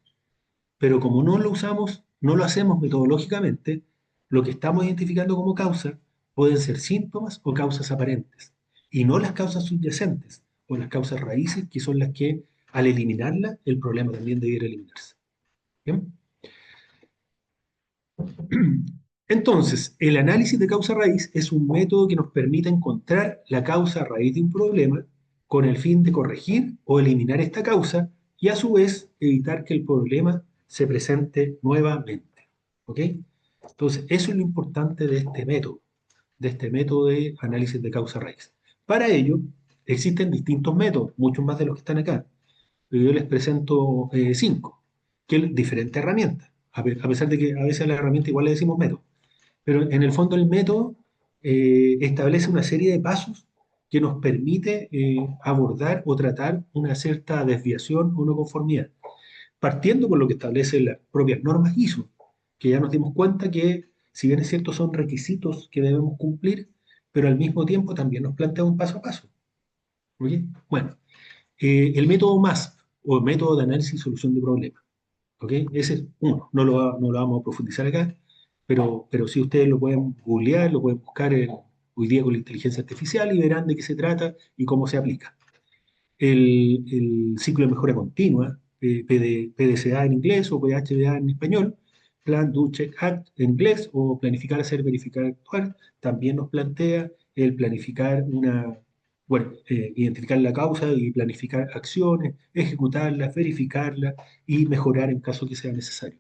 pero como no lo usamos, no lo hacemos metodológicamente, lo que estamos identificando como causa pueden ser síntomas o causas aparentes, y no las causas subyacentes o las causas raíces, que son las que al eliminarlas, el problema también debiera eliminarse. ¿Bien? Entonces, el análisis de causa raíz es un método que nos permite encontrar la causa raíz de un problema con el fin de corregir o eliminar esta causa y a su vez evitar que el problema se presente nuevamente. ¿Ok? Entonces, eso es lo importante de este método de análisis de causa raíz. Para ello, existen distintos métodos, muchos más de los que están acá. Pero yo les presento cinco, que es diferentes herramientas, a pesar de que a veces a la herramienta igual le decimos método. Pero en el fondo el método establece una serie de pasos que nos permite abordar o tratar una cierta desviación o no conformidad, partiendo por lo que establecen las propias normas ISO, que ya nos dimos cuenta que, si bien es cierto, son requisitos que debemos cumplir, pero al mismo tiempo también nos plantea un paso a paso. ¿Ok? Bueno, el método MASP, o método de análisis y solución de problemas. ¿Ok? Ese es uno, no lo vamos a profundizar acá, pero sí ustedes lo pueden googlear, lo pueden buscar hoy día con la inteligencia artificial y verán de qué se trata y cómo se aplica. El ciclo de mejora continua, PDCA en inglés o PHDA en español, Plan, Do, Check, Act en inglés, o planificar, hacer, verificar, actuar, también nos plantea el planificar bueno, identificar la causa y planificar acciones, ejecutarlas, verificarlas y mejorar en caso que sea necesario.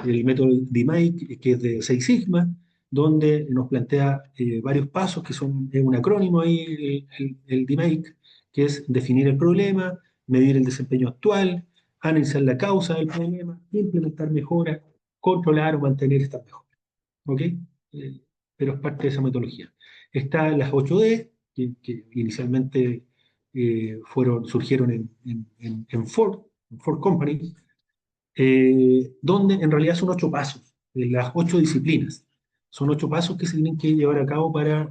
El método DMAIC, que es de Seis Sigma, donde nos plantea varios pasos, que son es un acrónimo ahí, el DMAIC, que es definir el problema, medir el desempeño actual, analizar la causa del problema, implementar mejoras, controlar o mantener estas mejoras. ¿Ok? Pero es parte de esa metodología. Están las 8D, que inicialmente surgieron en Ford Company, donde en realidad son 8 pasos, las 8 disciplinas. Son 8 pasos que se tienen que llevar a cabo para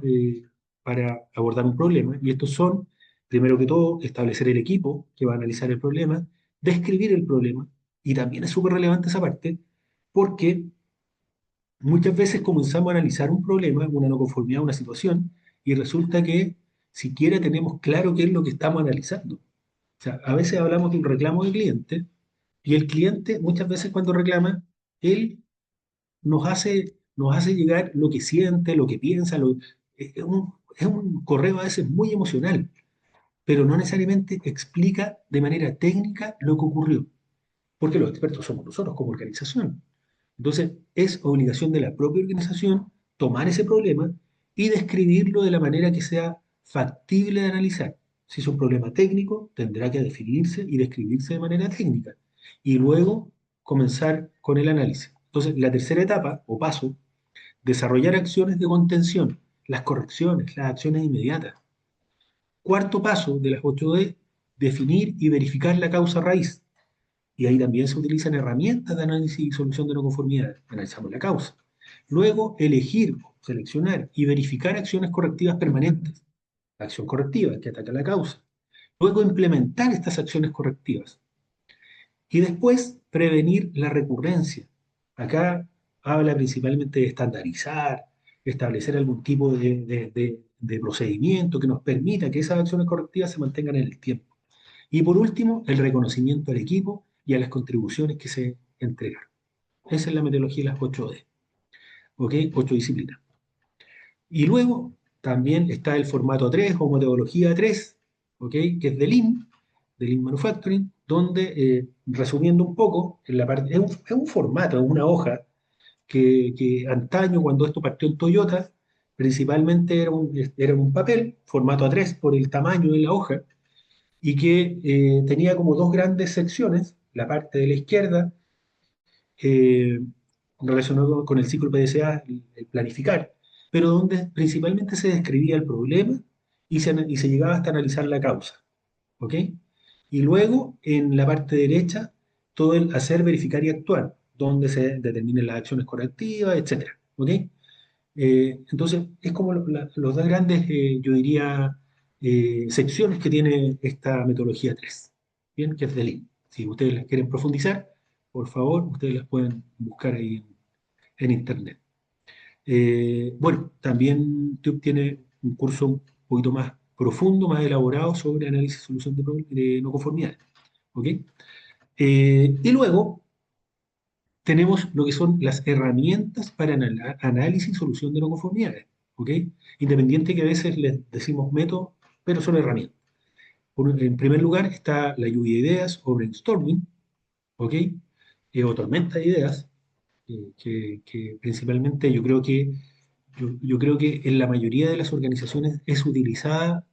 abordar un problema. Y estos son, primero que todo, establecer el equipo que va a analizar el problema, describir el problema, y también es súper relevante esa parte, porque muchas veces comenzamos a analizar un problema, una no conformidad, una situación, y resulta que siquiera tenemos claro qué es lo que estamos analizando. O sea, a veces hablamos de un reclamo del cliente y el cliente muchas veces cuando reclama, él nos hace llegar lo que siente, lo que piensa, es un correo a veces muy emocional, pero no necesariamente explica de manera técnica lo que ocurrió, porque los expertos somos nosotros como organización. Entonces, es obligación de la propia organización tomar ese problema y describirlo de la manera que sea factible de analizar. Si es un problema técnico, tendrá que definirse y describirse de manera técnica. Y luego comenzar con el análisis. Entonces, la tercera etapa o paso, desarrollar acciones de contención, las correcciones, las acciones inmediatas. Cuarto paso de las 8D, definir y verificar la causa raíz. Y ahí también se utilizan herramientas de análisis y solución de no conformidades. Analizamos la causa. Luego, elegir, seleccionar y verificar acciones correctivas permanentes. Acción correctiva, que ataca la causa. Luego, implementar estas acciones correctivas. Y después, prevenir la recurrencia. Acá habla principalmente de estandarizar, establecer algún tipo de procedimiento que nos permita que esas acciones correctivas se mantengan en el tiempo. Y por último, el reconocimiento al equipo y a las contribuciones que se entregaron. Esa es la metodología de las 8D, ¿ok? 8 disciplinas. Y luego, También está el formato 3 o metodología 3, ¿ok? Que es de Lean Manufacturing, donde, resumiendo un poco, en la parte, es un formato, es una hoja que antaño, cuando esto partió en Toyota, principalmente era un papel, formato A3 por el tamaño de la hoja, y que tenía como dos grandes secciones, la parte de la izquierda, eh, relacionado con el ciclo PDCA, el planificar, pero donde principalmente se describía el problema y se llegaba hasta analizar la causa. ¿Ok? Y luego, en la parte derecha, todo el hacer, verificar y actuar, donde se determinen las acciones correctivas, etcétera. ¿Ok? Entonces, es como los dos grandes, yo diría, secciones que tiene esta metodología 3, ¿bien? Que es de Lean. Si ustedes las quieren profundizar, por favor, ustedes las pueden buscar ahí en Internet. Bueno, también TUB tiene un curso un poquito más profundo, más elaborado sobre análisis y solución de no conformidades. ¿Ok? Y luego tenemos lo que son las herramientas para análisis y solución de no conformidades. ¿Ok? Independiente que a veces les decimos método, pero son herramientas. En primer lugar está la lluvia de ideas o brainstorming, ¿ok? O tormenta de ideas, que principalmente yo creo que en la mayoría de las organizaciones es utilizada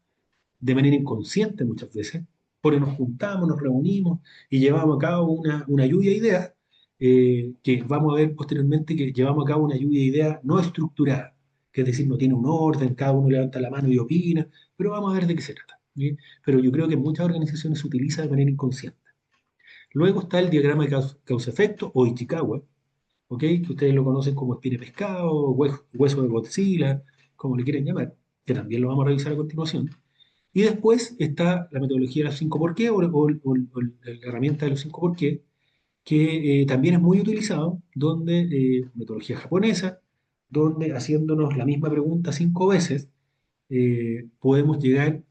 de manera inconsciente muchas veces, porque nos juntamos, nos reunimos y llevamos a cabo una lluvia de ideas, que vamos a ver posteriormente que llevamos a cabo una lluvia de ideas no estructurada, que es decir, no tiene un orden, cada uno levanta la mano y opina, pero vamos a ver de qué se trata. ¿Sí? Pero yo creo que en muchas organizaciones se utiliza de manera inconsciente. Luego está el diagrama de causa-efecto o Ichikawa, ¿ok? Que ustedes lo conocen como espina de pescado, hueso de Godzilla, como le quieren llamar, que también lo vamos a revisar a continuación. Y después está la metodología de los 5 por qué o la herramienta de los 5 por qué, que también es muy utilizado, donde, metodología japonesa, donde haciéndonos la misma pregunta 5 veces, podemos llegar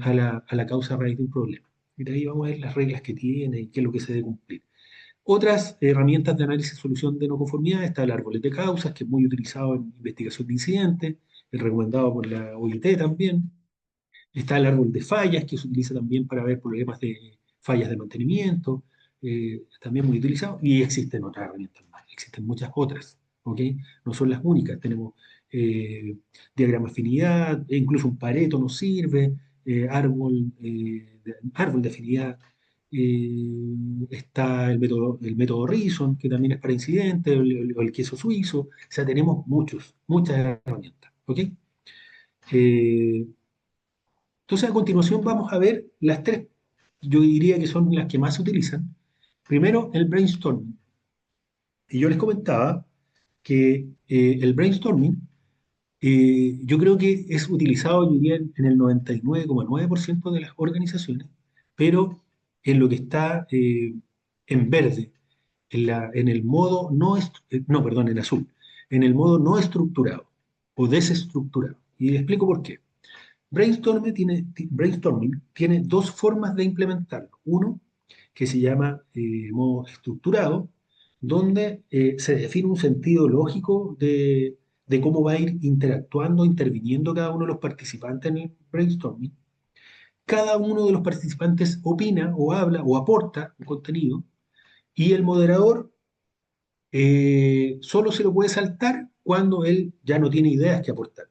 a la causa raíz de un problema. Y de ahí vamos a ver las reglas que tiene y qué es lo que se debe cumplir. Otras herramientas de análisis y solución de no conformidad está el árbol de causas, que es muy utilizado en investigación de incidentes, el recomendado por la OIT también. Está el árbol de fallas, que se utiliza también para ver problemas de fallas de mantenimiento, también muy utilizado. Y existen otras herramientas más, existen muchas otras, ¿ok? No son las únicas. Tenemos diagrama de afinidad, e incluso un Pareto nos sirve, árbol de afinidad. Está el método Reason, que también es para incidentes, o el queso suizo. O sea, tenemos muchas herramientas, ¿ok? Eh, entonces, a continuación vamos a ver las tres, yo diría que son las que más se utilizan. Primero, el brainstorming. Y yo les comentaba que el brainstorming, yo creo que es utilizado, yo diría, en el 99,9% de las organizaciones, pero en lo que está en verde, en el modo no, no, perdón, en azul, en el modo no estructurado o desestructurado. Y les explico por qué. Brainstorming tiene dos formas de implementarlo. Uno, que se llama modo estructurado, donde se define un sentido lógico de cómo va a ir interactuando, interviniendo cada uno de los participantes en el brainstorming. Cada uno de los participantes opina o habla o aporta un contenido y el moderador solo se lo puede saltar cuando él ya no tiene ideas que aportar.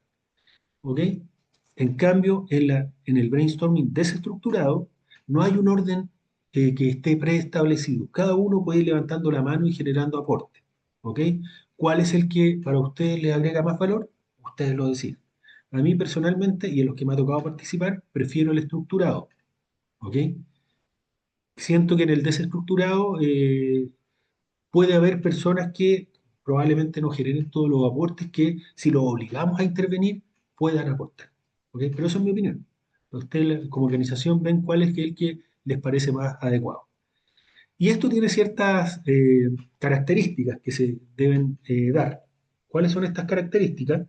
¿Ok? En cambio, en el brainstorming desestructurado, no hay un orden que esté preestablecido. Cada uno puede ir levantando la mano y generando aporte. ¿Ok? ¿Cuál es el que para ustedes le agrega más valor? Ustedes lo deciden. A mí personalmente, y en los que me ha tocado participar, prefiero el estructurado. ¿Ok? Siento que en el desestructurado puede haber personas que probablemente no generen todos los aportes que si los obligamos a intervenir puedan aportar. ¿Ok? Pero eso es mi opinión. Ustedes como organización ven cuál es el que les parece más adecuado. Y esto tiene ciertas características que se deben dar. ¿Cuáles son estas características?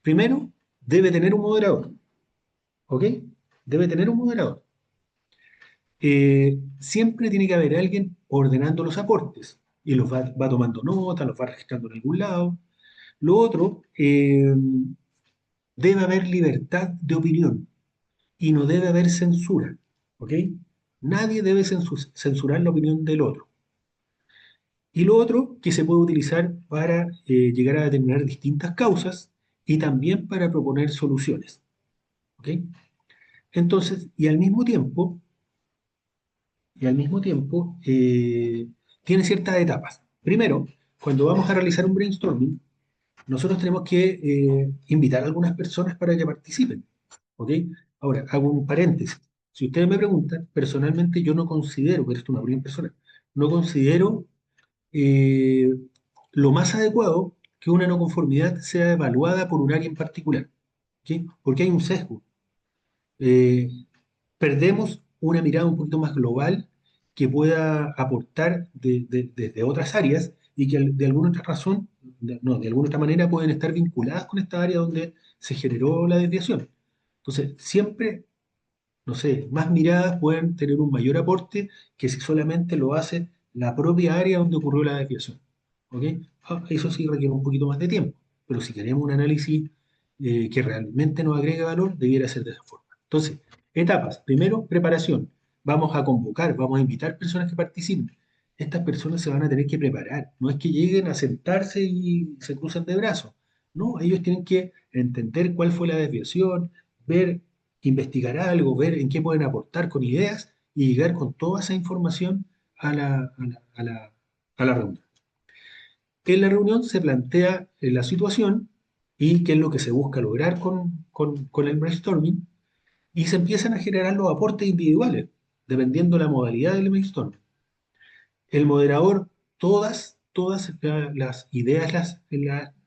Primero, debe tener un moderador. ¿Ok? Debe tener un moderador. Siempre tiene que haber alguien ordenando los aportes y va tomando nota, los va registrando en algún lado. Lo otro, debe haber libertad de opinión y no debe haber censura, ¿ok? Nadie debe censurar la opinión del otro. Y lo otro que se puede utilizar para llegar a determinar distintas causas y también para proponer soluciones, ¿ok? Entonces, y al mismo tiempo tiene ciertas etapas. Primero, cuando vamos a realizar un brainstorming, nosotros tenemos que invitar a algunas personas para que participen, ¿ok? Ahora, hago un paréntesis. Si ustedes me preguntan, personalmente yo no considero, pero esto es una opinión personal, no considero eh, lo más adecuado que una no conformidad sea evaluada por un área en particular, ¿ok? Porque hay un sesgo. Eh, Perdemos una mirada un poquito más global que pueda aportar desde otras áreas y que de alguna otra razón, no, de alguna otra manera pueden estar vinculadas con esta área donde se generó la desviación. Entonces, siempre, no sé, más miradas pueden tener un mayor aporte que si solamente lo hace la propia área donde ocurrió la desviación. ¿Ok? Eso sí requiere un poquito más de tiempo, pero si queremos un análisis que realmente nos agregue valor, debiera ser de esa forma. Entonces, etapas. Primero, preparación. Vamos a convocar, vamos a invitar personas que participen. Estas personas se van a tener que preparar. No es que lleguen a sentarse y se crucen de brazos. No, ellos tienen que entender cuál fue la desviación, ver, investigar algo, ver en qué pueden aportar con ideas y llegar con toda esa información a la reunión. En la reunión se plantea la situación y qué es lo que se busca lograr con el brainstorming y se empiezan a generar los aportes individuales, dependiendo de la modalidad del brainstorming. El moderador, todas las ideas las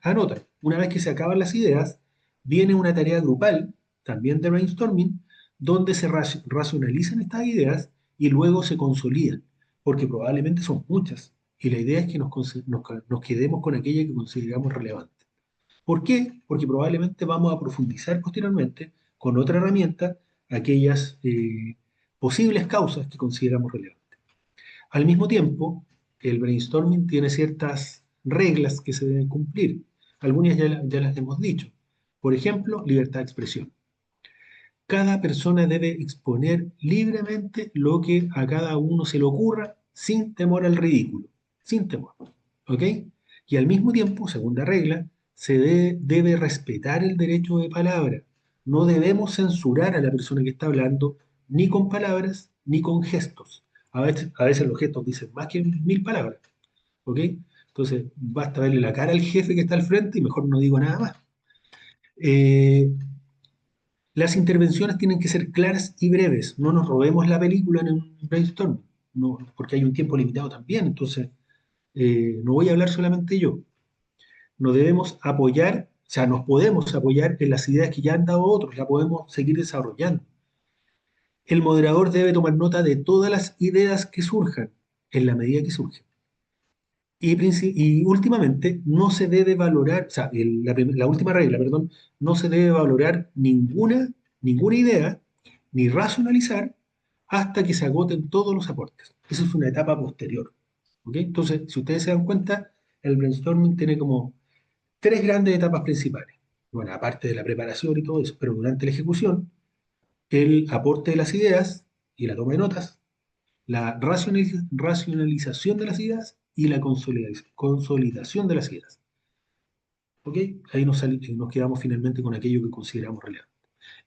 anota. Una vez que se acaban las ideas, viene una tarea grupal, también de brainstorming, donde se racionalizan estas ideas y luego se consolidan, porque probablemente son muchas. Y la idea es que nos quedemos con aquella que consideramos relevante. ¿Por qué? Porque probablemente vamos a profundizar posteriormente con otra herramienta aquellas posibles causas que consideramos relevantes. Al mismo tiempo, el brainstorming tiene ciertas reglas que se deben cumplir. Algunas ya las hemos dicho. Por ejemplo, libertad de expresión. Cada persona debe exponer libremente lo que a cada uno se le ocurra sin temor al ridículo. Sin temor. ¿Ok? Y al mismo tiempo, segunda regla, debe respetar el derecho de palabra. No debemos censurar a la persona que está hablando ni con palabras ni con gestos. A veces los gestos dicen más que 1000 palabras. ¿Ok? Entonces, basta verle la cara al jefe que está al frente y mejor no digo nada más. Eh, las intervenciones tienen que ser claras y breves. No nos robemos la película en un brainstorm, no, porque hay un tiempo limitado también. Entonces, no voy a hablar solamente yo. No debemos apoyar, o sea, nos podemos apoyar en las ideas que ya han dado otros, la podemos seguir desarrollando. El moderador debe tomar nota de todas las ideas que surjan, en la medida que surgen. Y últimamente, no se debe valorar, o sea, la última regla, perdón, no se debe valorar ninguna idea ni racionalizar hasta que se agoten todos los aportes. Esa es una etapa posterior. ¿Ok? Entonces, si ustedes se dan cuenta, el brainstorming tiene como tres grandes etapas principales. Bueno, aparte de la preparación y todo eso, pero durante la ejecución, el aporte de las ideas y la toma de notas, la racionalización de las ideas y la consolidación de las ideas. ¿Ok? Ahí nos quedamos finalmente con aquello que consideramos relevante.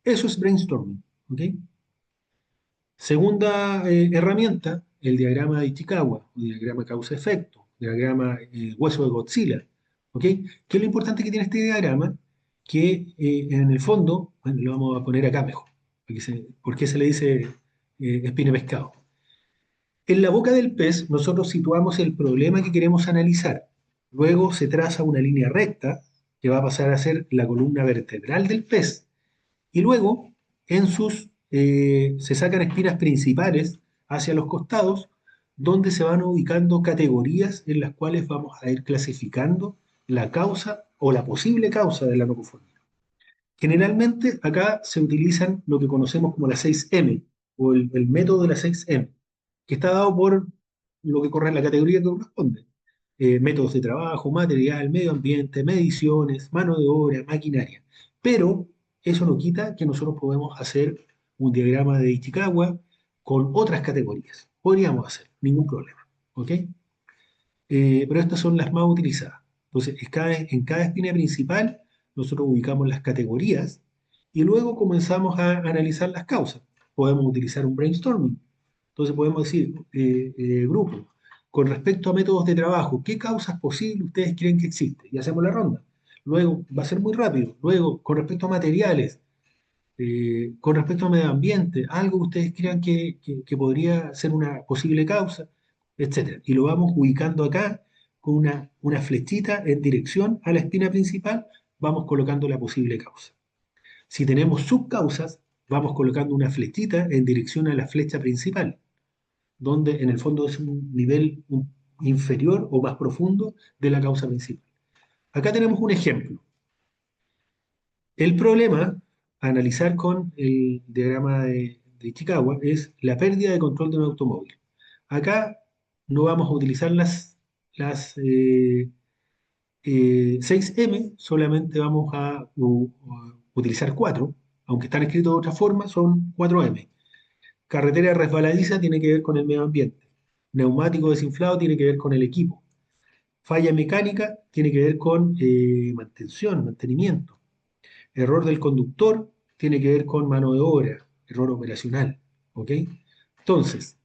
Eso es brainstorming. ¿Ok? Segunda herramienta, el diagrama de Ichikawa, o diagrama causa-efecto, diagrama hueso de Godzilla. ¿Ok? ¿Qué es lo importante que tiene este diagrama? Que en el fondo, bueno, lo vamos a poner acá mejor. ¿Por qué se le dice espina de pescado? En la boca del pez, nosotros situamos el problema que queremos analizar. Luego se traza una línea recta que va a pasar a ser la columna vertebral del pez. Y luego, se sacan espinas principales hacia los costados, donde se van ubicando categorías en las cuales vamos a ir clasificando la causa o la posible causa de la no conformidad. Generalmente acá se utilizan lo que conocemos como la 6M o el método de la 6M, que está dado por lo que corre en la categoría que corresponde. Métodos de trabajo, material, medio ambiente, mediciones, mano de obra, maquinaria. Pero Eso no quita que nosotros podemos hacer un diagrama de Ichikawa con otras categorías. Podríamos hacer, ningún problema. ¿Ok? Pero estas son las más utilizadas. Entonces, en cada espina principal, nosotros ubicamos las categorías y luego comenzamos a analizar las causas. Podemos utilizar un brainstorming. Entonces, podemos decir, grupo, con respecto a métodos de trabajo, ¿qué causas posibles ustedes creen que existen? Y hacemos la ronda. Luego, va a ser muy rápido. Luego, con respecto a materiales, con respecto al medio ambiente, algo que ustedes crean que podría ser una posible causa, etcétera. Y lo vamos ubicando acá con una flechita en dirección a la espina principal, vamos colocando la posible causa. Si tenemos subcausas, vamos colocando una flechita en dirección a la flecha principal, donde en el fondo es un nivel inferior o más profundo de la causa principal. Acá tenemos un ejemplo. El problema a analizar con el diagrama de Ichikawa es la pérdida de control de un automóvil. Acá no vamos a utilizar las 6M, solamente vamos a utilizar 4, aunque están escritos de otra forma, son 4M. Carretera resbaladiza tiene que ver con el medio ambiente. Neumático desinflado tiene que ver con el equipo. Falla mecánica tiene que ver con mantención, mantenimiento. Error del conductor tiene que ver con mano de obra, error operacional. ¿Ok? Entonces,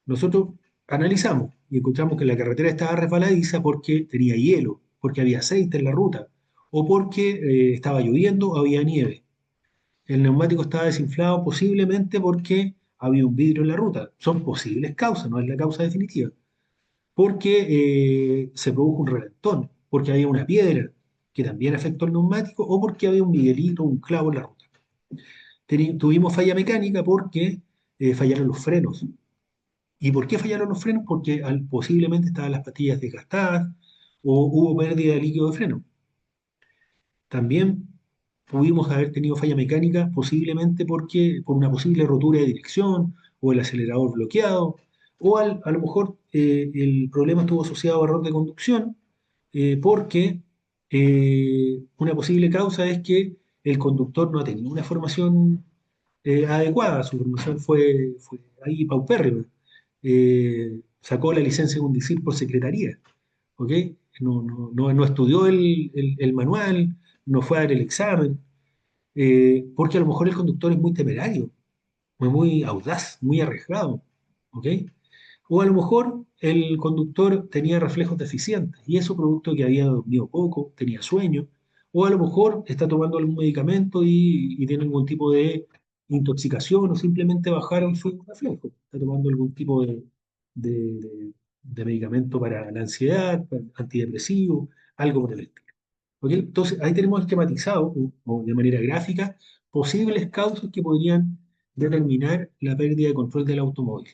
nosotros analizamos y encontramos que la carretera estaba resbaladiza porque tenía hielo, porque había aceite en la ruta, o porque estaba lloviendo o había nieve. El neumático estaba desinflado posiblemente porque había un vidrio en la ruta. Son posibles causas, no es la causa definitiva. Porque se produjo un reventón, porque había una piedra que también afectó el neumático, o porque había un miguelito, un clavo en la ruta. Tuvimos falla mecánica porque fallaron los frenos. ¿Y por qué fallaron los frenos? Porque posiblemente estaban las pastillas desgastadas o hubo pérdida de líquido de freno. También pudimos haber tenido falla mecánica posiblemente porque por una posible rotura de dirección o el acelerador bloqueado, o a lo mejor el problema estuvo asociado a error de conducción porque una posible causa es que el conductor no ha tenido una formación adecuada, su formación fue ahí paupérrima. Sacó la licencia de conducir por secretaría, ¿ok? No estudió el manual, no fue a dar el examen, porque a lo mejor el conductor es muy temerario, muy audaz, muy arriesgado, ¿ok? O a lo mejor el conductor tenía reflejos deficientes y eso producto que había dormido poco, tenía sueño, o a lo mejor está tomando algún medicamento y tiene algún tipo de intoxicación o simplemente bajaron sus reflejos, está tomando algún tipo de- de medicamento para la ansiedad, antidepresivo, algo por el estilo. ¿Ok? Entonces, ahí tenemos esquematizado o de manera gráfica posibles causas que podrían determinar la pérdida de control del automóvil.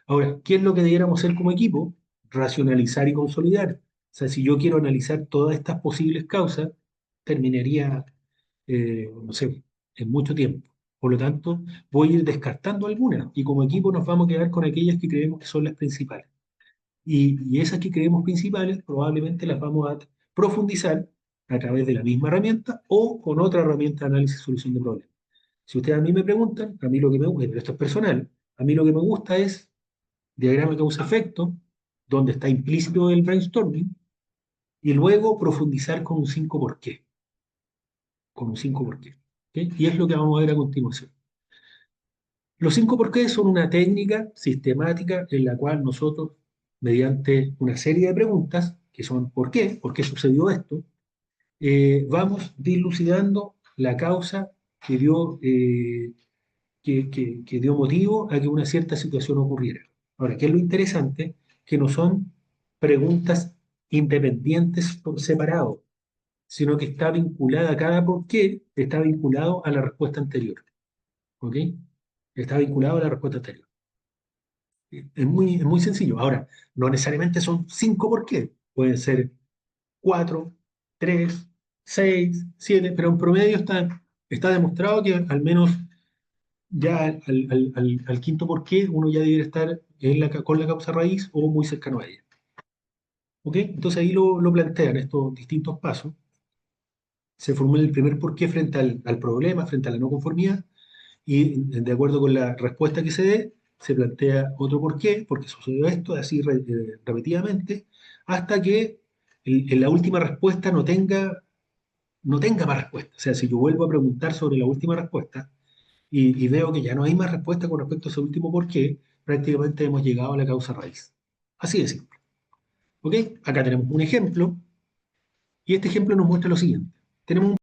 Ahora, ¿qué es lo que debiéramos hacer como equipo? Racionalizar y consolidar. O sea, si yo quiero analizar todas estas posibles causas, terminaría, no sé, en mucho tiempo. Por lo tanto, voy a ir descartando algunas y como equipo nos vamos a quedar con aquellas que creemos que son las principales. Y esas que creemos principales probablemente las vamos a profundizar a través de la misma herramienta o con otra herramienta de análisis y solución de problemas. Si ustedes a mí me preguntan, a mí lo que me gusta, pero esto es personal, a mí lo que me gusta es diagrama causa-efecto, donde está implícito el brainstorming, y luego profundizar con un 5 por qué, con un 5 por qué. ¿Ok? Y es lo que vamos a ver a continuación. Los 5 por qué son una técnica sistemática en la cual nosotros, mediante una serie de preguntas, que son por qué sucedió esto, vamos dilucidando la causa que que dio motivo a que una cierta situación ocurriera. Ahora, ¿qué es lo interesante? Que no son preguntas independientes por separado, sino que está vinculada, cada por qué está vinculado a la respuesta anterior. ¿Ok? Está vinculado a la respuesta anterior. Es muy sencillo. Ahora, no necesariamente son 5 por qué. Pueden ser 4, 3, 6, 7, pero en promedio está demostrado que al menos ya al quinto por qué uno ya debería estar con la causa raíz o muy cercano a ella. ¿Ok? Entonces ahí lo plantean estos distintos pasos. se formula el primer por qué frente al problema, frente a la no conformidad, y de acuerdo con la respuesta que se dé, se plantea otro por qué sucedió esto, así repetidamente, hasta que en la última respuesta no tenga más respuesta. O sea, si yo vuelvo a preguntar sobre la última respuesta y veo que ya no hay más respuesta con respecto a ese último por qué, prácticamente hemos llegado a la causa raíz. Así de simple. ¿Ok? Acá tenemos un ejemplo y este ejemplo nos muestra lo siguiente. Tenemos